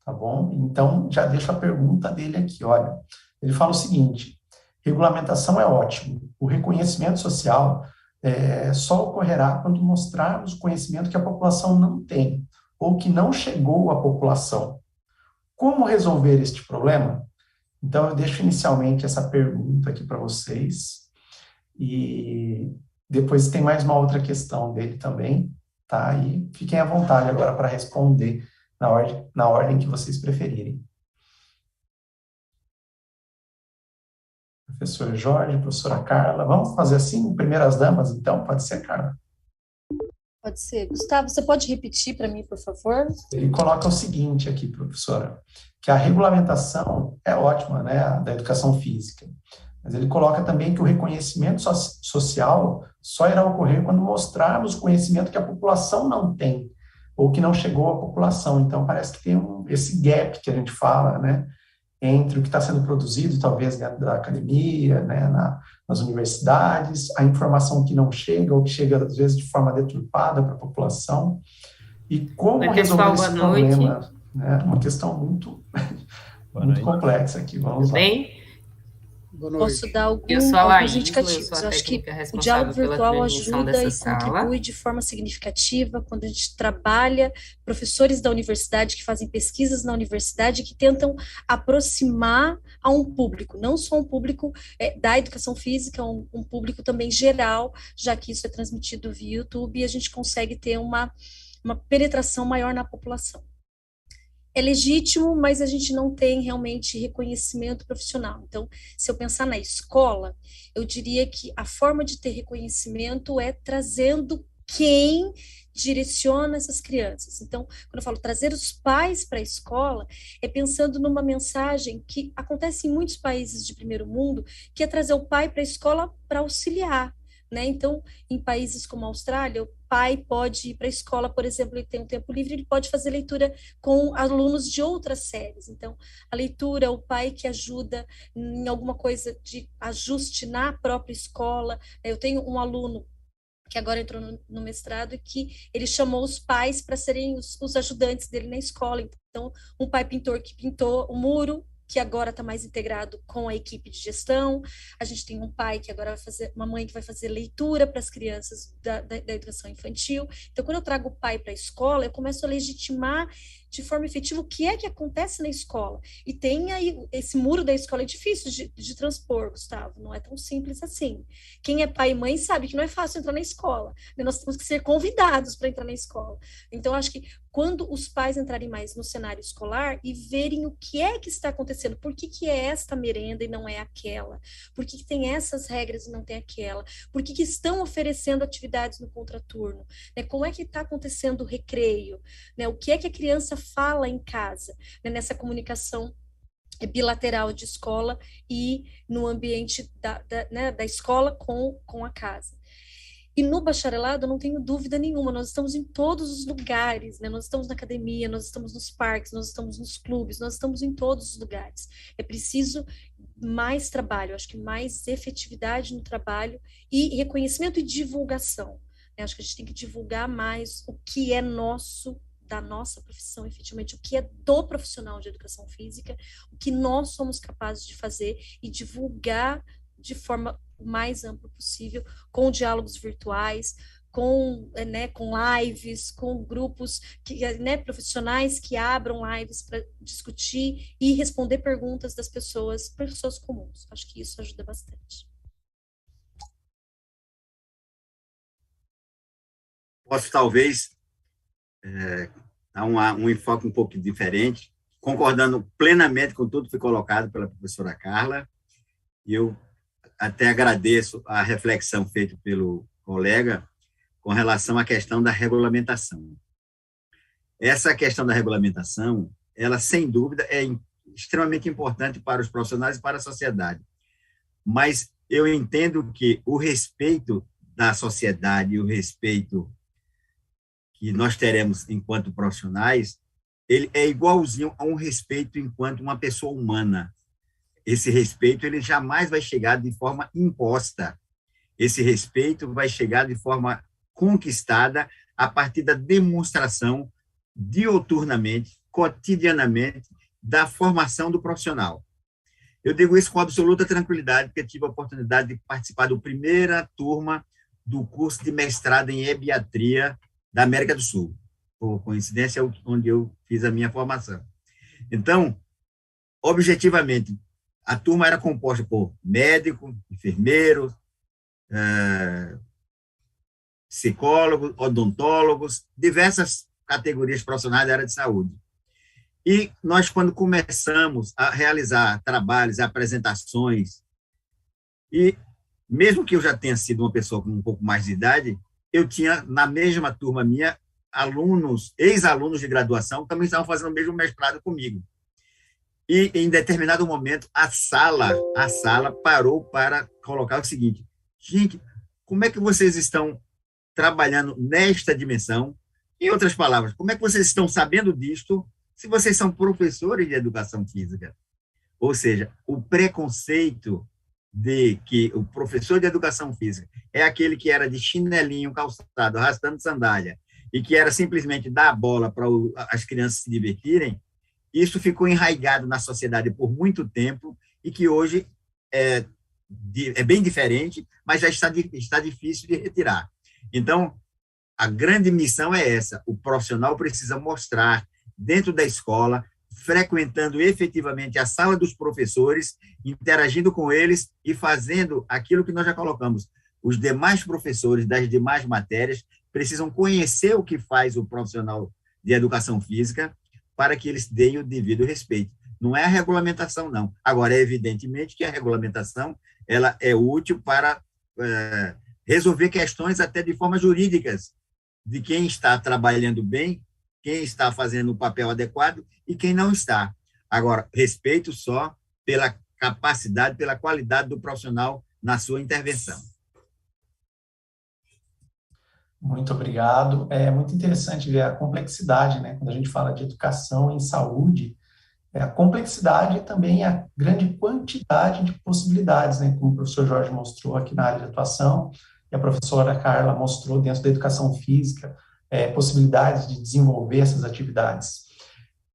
Speaker 1: tá bom? Então, já deixo a pergunta dele aqui, olha. Ele fala o seguinte: regulamentação é ótimo, o reconhecimento social só ocorrerá quando mostrarmos o conhecimento que a população não tem, ou que não chegou à população. Como resolver este problema? Então, eu deixo inicialmente essa pergunta aqui para vocês, e depois tem mais uma outra questão dele também, tá? E fiquem à vontade agora para responder na ordem que vocês preferirem. Professor Jorge, professora Carla, vamos fazer assim, primeiras damas, então? Pode ser, Carla?
Speaker 3: Pode ser. Gustavo, você pode repetir para mim, por favor?
Speaker 1: Ele coloca o seguinte aqui, professora, que a regulamentação é ótima, né, da educação física, mas ele coloca também que o reconhecimento social só irá ocorrer quando mostrarmos o conhecimento que a população não tem, ou que não chegou à população. Então, parece que tem esse gap que a gente fala, né, entre o que está sendo produzido, talvez dentro da academia, né, nas universidades, a informação que não chega, ou que chega, às vezes, de forma deturpada para a população, e como resolver esse problema. Né, uma questão muito complexa aqui. Vamos lá.
Speaker 4: Bem?
Speaker 3: Posso dar alguns indicativos. Eu acho que o diálogo virtual ajuda e contribui de forma significativa quando a gente trabalha professores da universidade que fazem pesquisas na universidade que tentam aproximar a um público, não só um público da educação física, um público também geral, já que isso é transmitido via YouTube e a gente consegue ter uma penetração maior na população. É legítimo, mas a gente não tem realmente reconhecimento profissional. Então, se eu pensar na escola, eu diria que a forma de ter reconhecimento é trazendo quem direciona essas crianças. Então, quando eu falo trazer os pais para a escola, é pensando numa mensagem que acontece em muitos países de primeiro mundo, que é trazer o pai para a escola para auxiliar. Né? Então, em países como a Austrália, o pai pode ir para a escola, por exemplo, ele tem um tempo livre, ele pode fazer leitura com alunos de outras séries. Então, a leitura, o pai que ajuda em alguma coisa de ajuste na própria escola. Eu tenho um aluno que agora entrou no mestrado e que ele chamou os pais para serem os ajudantes dele na escola. Então, um pai pintor que pintou o muro, que agora está mais integrado com a equipe de gestão. A gente tem um pai que agora vai fazer, uma mãe que vai fazer leitura para as crianças da educação infantil. Então, quando eu trago o pai para a escola, eu começo a legitimar de forma efetiva o que é que acontece na escola. E tem aí, esse muro da escola é difícil de transpor, Gustavo, não é tão simples assim. Quem é pai e mãe sabe que não é fácil entrar na escola, nós temos que ser convidados para entrar na escola. Então, acho que quando os pais entrarem mais no cenário escolar e verem o que é que está acontecendo, por que é esta merenda e não é aquela, por que tem essas regras e não tem aquela, por que estão oferecendo atividades no contraturno, né? Como é que está acontecendo o recreio, né? O que é que a criança fala em casa, né? Nessa comunicação bilateral de escola e no ambiente da escola com a casa. E no bacharelado, eu não tenho dúvida nenhuma, nós estamos em todos os lugares, né? Nós estamos na academia, nós estamos nos parques, nós estamos nos clubes, nós estamos em todos os lugares. É preciso mais trabalho, acho que mais efetividade no trabalho e reconhecimento e divulgação. Né? Acho que a gente tem que divulgar mais o que é nosso, da nossa profissão, efetivamente, o que é do profissional de educação física, o que nós somos capazes de fazer e divulgar de forma o mais ampla possível, com diálogos virtuais, com lives, com grupos profissionais que abram lives para discutir e responder perguntas das pessoas comuns. Acho que isso ajuda bastante.
Speaker 2: Posso, talvez, dar um enfoque um pouco diferente, concordando plenamente com tudo que foi colocado pela professora Carla, e eu até agradeço a reflexão feita pelo colega com relação à questão da regulamentação. Essa questão da regulamentação, ela, sem dúvida, é extremamente importante para os profissionais e para a sociedade. Mas eu entendo que o respeito da sociedade, o respeito que nós teremos enquanto profissionais, ele é igualzinho a um respeito enquanto uma pessoa humana. Esse respeito ele jamais vai chegar de forma imposta. Esse respeito vai chegar de forma conquistada a partir da demonstração diuturnamente, cotidianamente, da formação do profissional. Eu digo isso com absoluta tranquilidade, porque tive a oportunidade de participar da primeira turma do curso de mestrado em ebiatria da América do Sul. Por coincidência, onde eu fiz a minha formação. Então, objetivamente, a turma era composta por médico, enfermeiro, psicólogos, odontólogos, diversas categorias profissionais da área de saúde. E nós, quando começamos a realizar trabalhos, apresentações, e mesmo que eu já tenha sido uma pessoa com um pouco mais de idade, eu tinha, na mesma turma minha, alunos, ex-alunos de graduação, que também estavam fazendo o mesmo mestrado comigo. E, em determinado momento, a sala parou para colocar o seguinte: gente, como é que vocês estão trabalhando nesta dimensão? Em outras palavras, como é que vocês estão sabendo disto se vocês são professores de educação física? Ou seja, o preconceito de que o professor de educação física é aquele que era de chinelinho calçado, arrastando sandália, e que era simplesmente dar a bola para as crianças se divertirem, isso ficou enraizado na sociedade por muito tempo e que hoje é bem diferente, mas já está difícil de retirar. Então, a grande missão é essa: o profissional precisa mostrar, dentro da escola, frequentando efetivamente a sala dos professores, interagindo com eles e fazendo aquilo que nós já colocamos. Os demais professores das demais matérias precisam conhecer o que faz o profissional de educação física para que eles deem o devido respeito. Não é a regulamentação, não. Agora, é evidentemente que a regulamentação ela é útil para resolver questões até de forma jurídicas, de quem está trabalhando bem, quem está fazendo o papel adequado e quem não está. Agora, respeito só pela capacidade, pela qualidade do profissional na sua intervenção.
Speaker 1: Muito obrigado. É muito interessante ver a complexidade, né? Quando a gente fala de educação em saúde, a complexidade e também a grande quantidade de possibilidades, né? Como o professor Jorge mostrou aqui na área de atuação, e a professora Carla mostrou dentro da educação física, possibilidades de desenvolver essas atividades.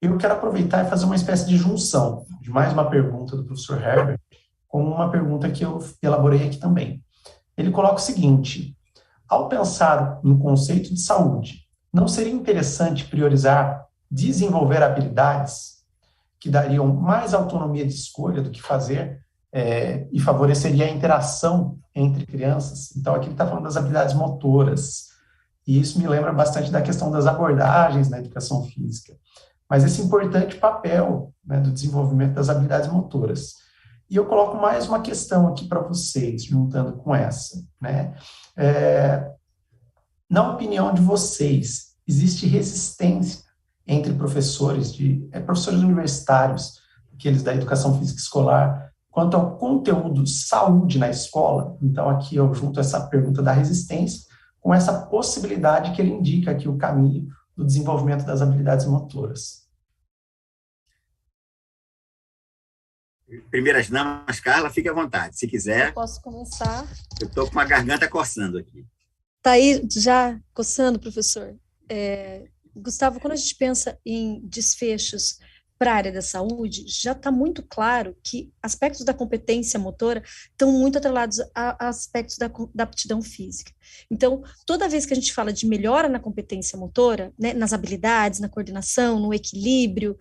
Speaker 1: Eu quero aproveitar e fazer uma espécie de junção de mais uma pergunta do professor Herbert com uma pergunta que eu elaborei aqui também. Ele coloca o seguinte: ao pensar no conceito de saúde, não seria interessante priorizar desenvolver habilidades que dariam mais autonomia de escolha do que fazer e favoreceria a interação entre crianças? Então, aqui ele está falando das habilidades motoras, e isso me lembra bastante da questão das abordagens na educação física, mas esse importante papel, né, do desenvolvimento das habilidades motoras. E eu coloco mais uma questão aqui para vocês, juntando com essa, né? Na opinião de vocês, existe resistência entre professores universitários, aqueles da educação física escolar, quanto ao conteúdo saúde na escola? Então, aqui eu junto essa pergunta da resistência com essa possibilidade que ele indica aqui, o caminho do desenvolvimento das habilidades motoras.
Speaker 2: Primeiras damas, Carla, fique à vontade, se quiser.
Speaker 3: Eu posso começar?
Speaker 2: Eu estou com a garganta coçando aqui.
Speaker 3: Está aí já coçando, professor? Gustavo, quando a gente pensa em desfechos para a área da saúde, já está muito claro que aspectos da competência motora estão muito atrelados a aspectos da aptidão física. Então, toda vez que a gente fala de melhora na competência motora, né, nas habilidades, na coordenação, no equilíbrio,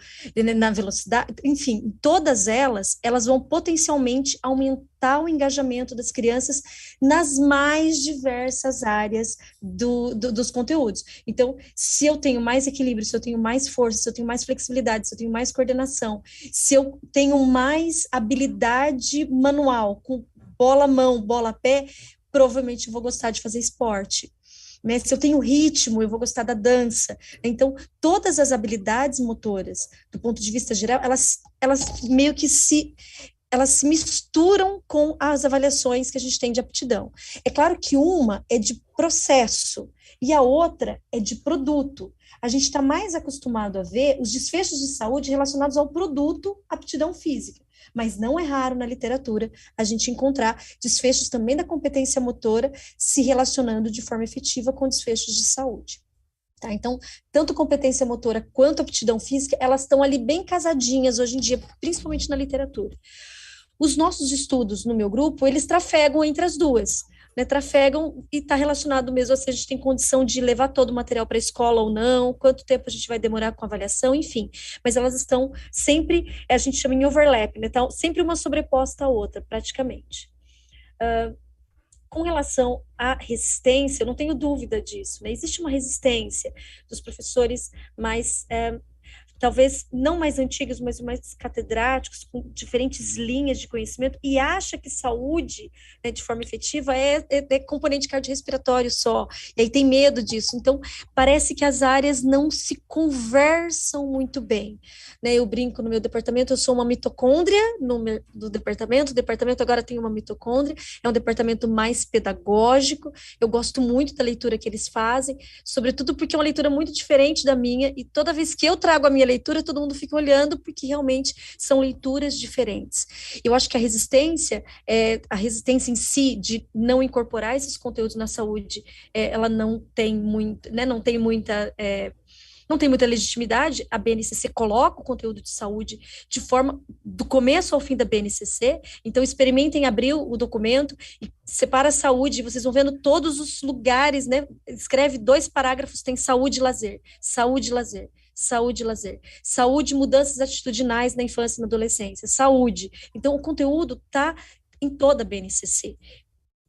Speaker 3: na velocidade, enfim, todas elas vão potencialmente aumentar o engajamento das crianças nas mais diversas áreas dos conteúdos. Então, se eu tenho mais equilíbrio, se eu tenho mais força, se eu tenho mais flexibilidade, se eu tenho mais coordenação, se eu tenho mais habilidade manual, com bola-mão, bola-pé, provavelmente eu vou gostar de fazer esporte. né? Se eu tenho ritmo, eu vou gostar da dança. Então, todas as habilidades motoras, do ponto de vista geral, elas meio que elas se misturam com as avaliações que a gente tem de aptidão. É claro que uma é de processo e a outra é de produto. A gente está mais acostumado a ver os desfechos de saúde relacionados ao produto aptidão física, mas não é raro na literatura a gente encontrar desfechos também da competência motora se relacionando de forma efetiva com desfechos de saúde. Tá? Então, tanto competência motora quanto aptidão física, elas estão ali bem casadinhas hoje em dia, principalmente na literatura. Os nossos estudos no meu grupo, eles trafegam entre as duas, né? Trafegam e está relacionado mesmo se a gente tem condição de levar todo o material para a escola ou não, quanto tempo a gente vai demorar com a avaliação, enfim. Mas elas estão sempre, a gente chama em overlap, né? Então, sempre uma sobreposta à outra, praticamente. Com relação à resistência, eu não tenho dúvida disso, né? Existe uma resistência dos professores mais talvez não mais antigos, mas mais catedráticos, com diferentes linhas de conhecimento, e acha que saúde, né, de forma efetiva, é componente cardiorrespiratório só, e aí tem medo disso. Então, parece que as áreas não se conversam muito bem. Né? Eu brinco no meu departamento, eu sou uma mitocôndria do departamento, o departamento agora tem uma mitocôndria, é um departamento mais pedagógico, eu gosto muito da leitura que eles fazem, sobretudo porque é uma leitura muito diferente da minha, e toda vez que eu trago a minha leitura, todo mundo fica olhando, porque realmente são leituras diferentes. Eu acho que a resistência em si, de não incorporar esses conteúdos na saúde, ela não tem muito, né, não tem muita legitimidade. A BNCC coloca o conteúdo de saúde de forma, do começo ao fim da BNCC, então experimentem abrir o documento e separa a saúde, vocês vão vendo todos os lugares, né, escreve 2 parágrafos, tem saúde e lazer, saúde e lazer, saúde e lazer, saúde, mudanças atitudinais na infância e na adolescência, saúde. Então, o conteúdo está em toda a BNCC.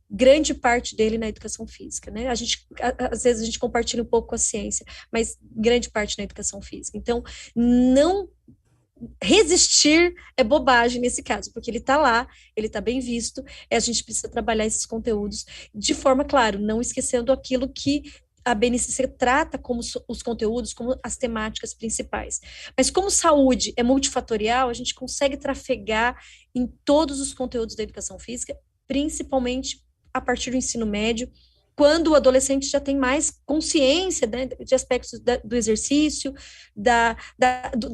Speaker 3: Grande parte dele na educação física, né? Às vezes a gente compartilha um pouco com a ciência, mas grande parte na educação física. Então, não resistir é bobagem nesse caso, porque ele está lá, ele está bem visto, a gente precisa trabalhar esses conteúdos de forma, claro, não esquecendo aquilo que a BNCC trata como os conteúdos, como as temáticas principais. Mas como saúde é multifatorial, a gente consegue trafegar em todos os conteúdos da educação física, principalmente a partir do ensino médio, quando o adolescente já tem mais consciência, né, de aspectos do exercício, da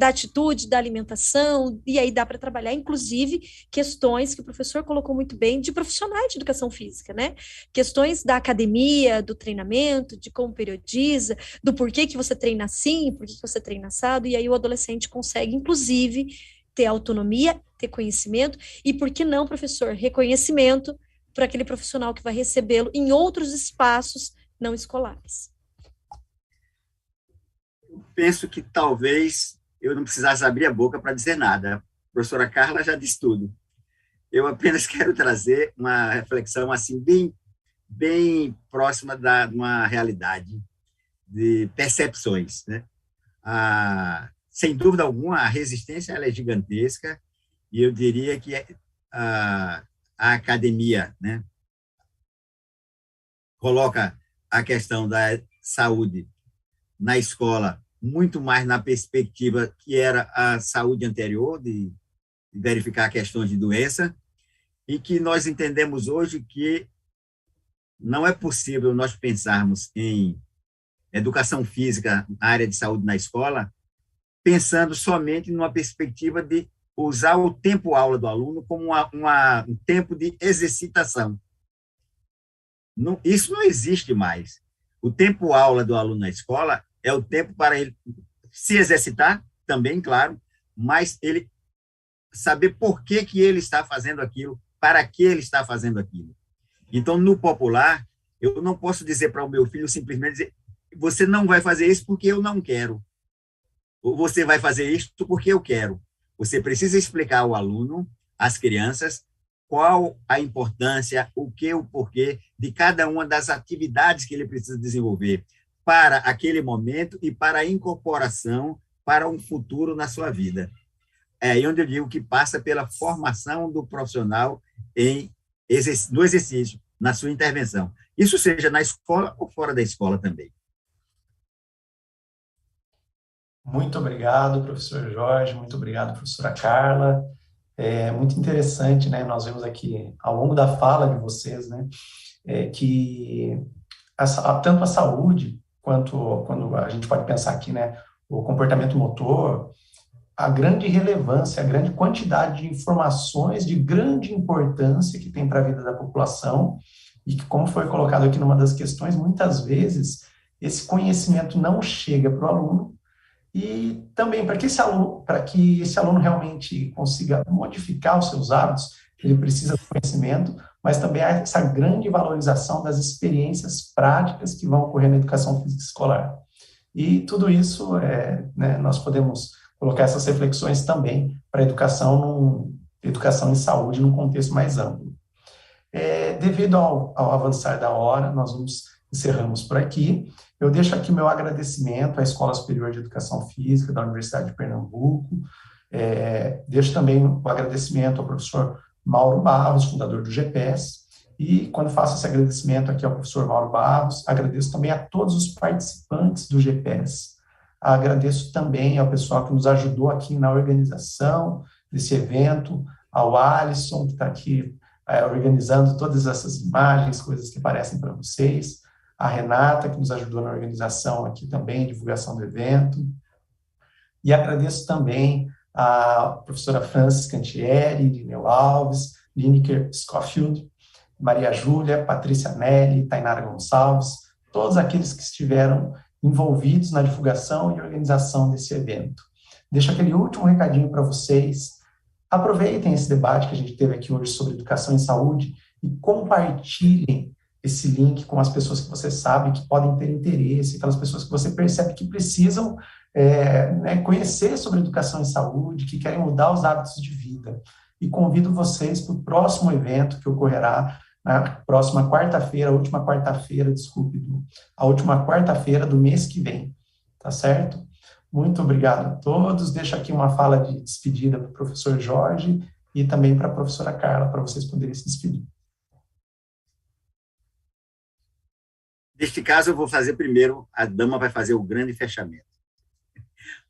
Speaker 3: atitude, da alimentação, e aí dá para trabalhar, inclusive, questões que o professor colocou muito bem de profissionais de educação física, né? Questões da academia, do treinamento, de como periodiza, do porquê que você treina assim, porquê que você treina assado, e aí o adolescente consegue, inclusive, ter autonomia, ter conhecimento, e por que não, professor, reconhecimento para aquele profissional que vai recebê-lo em outros espaços não escolares.
Speaker 2: Penso que talvez eu não precisasse abrir a boca para dizer nada. A professora Carla já disse tudo. Eu apenas quero trazer uma reflexão assim bem próxima de uma realidade de percepções, né? Sem dúvida alguma, a resistência ela é gigantesca, e eu diria que a academia, né, coloca a questão da saúde na escola muito mais na perspectiva que era a saúde anterior, de verificar questões de doença, e que nós entendemos hoje que não é possível nós pensarmos em educação física na área de saúde na escola pensando somente numa perspectiva de usar o tempo-aula do aluno como um tempo de exercitação. Não, isso não existe mais. O tempo-aula do aluno na escola é o tempo para ele se exercitar, também, claro, mas ele saber por que ele está fazendo aquilo, para que ele está fazendo aquilo. Então, no popular, eu não posso dizer para o meu filho simplesmente dizer, você não vai fazer isso porque eu não quero, ou você vai fazer isso porque eu quero. Você precisa explicar ao aluno, às crianças, qual a importância, o porquê de cada uma das atividades que ele precisa desenvolver para aquele momento e para a incorporação para um futuro na sua vida. É aí onde eu digo que passa pela formação do profissional no exercício, na sua intervenção. Isso seja na escola ou fora da escola também.
Speaker 1: Muito obrigado, professor Jorge, muito obrigado, professora Carla. É muito interessante, né? Nós vemos aqui, ao longo da fala de vocês, né, que tanto a saúde, quanto quando a gente pode pensar aqui, né, o comportamento motor, a grande relevância, a grande quantidade de informações de grande importância que tem para a vida da população, e que, como foi colocado aqui numa das questões, muitas vezes esse conhecimento não chega para o aluno, e também para que esse aluno realmente consiga modificar os seus hábitos, ele precisa do conhecimento, mas também há essa grande valorização das experiências práticas que vão ocorrer na educação física escolar. E tudo isso, né, nós podemos colocar essas reflexões também para a educação em saúde num contexto mais amplo. Devido ao avançar da hora, nós encerramos por aqui. Eu deixo aqui o meu agradecimento à Escola Superior de Educação Física da Universidade de Pernambuco. Deixo também o agradecimento ao professor Mauro Barros, fundador do GPS. E quando faço esse agradecimento aqui ao professor Mauro Barros, agradeço também a todos os participantes do GPS. Agradeço também ao pessoal que nos ajudou aqui na organização desse evento, ao Alisson, que está aqui organizando todas essas imagens, coisas que aparecem para vocês, a Renata, que nos ajudou na organização aqui também, divulgação do evento, e agradeço também a professora Francis Cantieri, Lineu Alves, Lineker Schofield, Maria Júlia, Patrícia Nelly, Tainara Gonçalves, todos aqueles que estiveram envolvidos na divulgação e organização desse evento. Deixo aquele último recadinho para vocês. Aproveitem esse debate que a gente teve aqui hoje sobre educação e saúde e compartilhem esse link com as pessoas que você sabe que podem ter interesse, aquelas pessoas que você percebe que precisam conhecer sobre educação e saúde, que querem mudar os hábitos de vida. E convido vocês para o próximo evento que ocorrerá na próxima quarta-feira, a última quarta-feira do mês que vem, tá certo? Muito obrigado a todos. Deixo aqui uma fala de despedida para o professor Jorge e também para a professora Carla, para vocês poderem se despedir.
Speaker 2: Neste caso, eu vou fazer primeiro, a dama vai fazer o grande fechamento.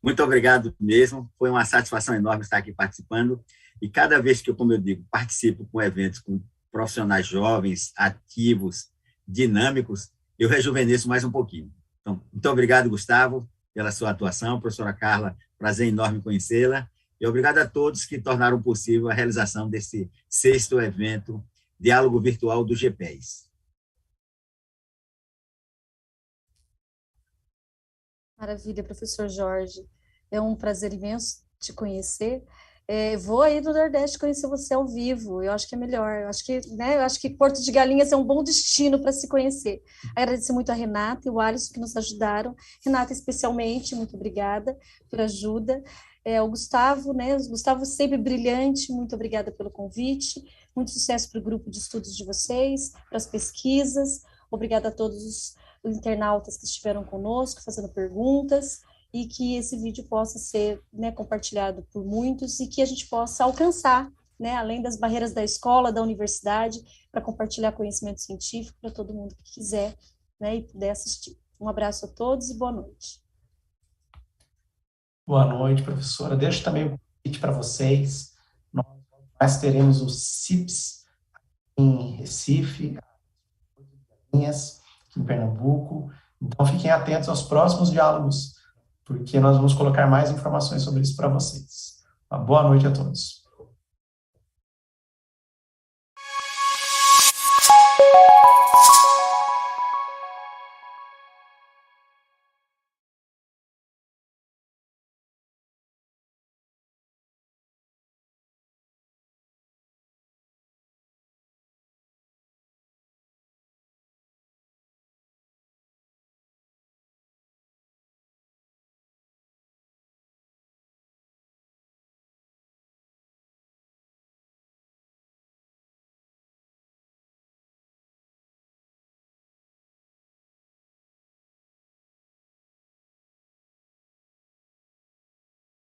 Speaker 2: Muito obrigado mesmo, foi uma satisfação enorme estar aqui participando, e cada vez que eu, como eu digo, participo com eventos com profissionais jovens, ativos, dinâmicos, eu rejuvenesço mais um pouquinho. Então, muito obrigado, Gustavo, pela sua atuação, professora Carla, prazer enorme conhecê-la, e obrigado a todos que tornaram possível a realização desse 6º evento, Diálogo Virtual do GPES.
Speaker 3: Maravilha, professor Jorge. É um prazer imenso te conhecer. Vou aí do Nordeste conhecer você ao vivo. Eu acho que é melhor. Eu acho que Porto de Galinhas é um bom destino para se conhecer. Agradeço muito a Renata e o Alisson que nos ajudaram. Renata, especialmente, muito obrigada por ajuda. O Gustavo, né? O Gustavo sempre brilhante. Muito obrigada pelo convite. Muito sucesso para o grupo de estudos de vocês, para as pesquisas. Obrigada a todos os internautas que estiveram conosco, fazendo perguntas, e que esse vídeo possa ser, né, compartilhado por muitos e que a gente possa alcançar, né, além das barreiras da escola, da universidade, para compartilhar conhecimento científico para todo mundo que quiser, né, e puder assistir. Um abraço a todos e boa noite.
Speaker 1: Boa noite, professora. Deixo também um convite para vocês. Nós teremos o CIPS em Recife, aqui em Pernambuco. Então, fiquem atentos aos próximos diálogos, porque nós vamos colocar mais informações sobre isso para vocês. Uma boa noite a todos.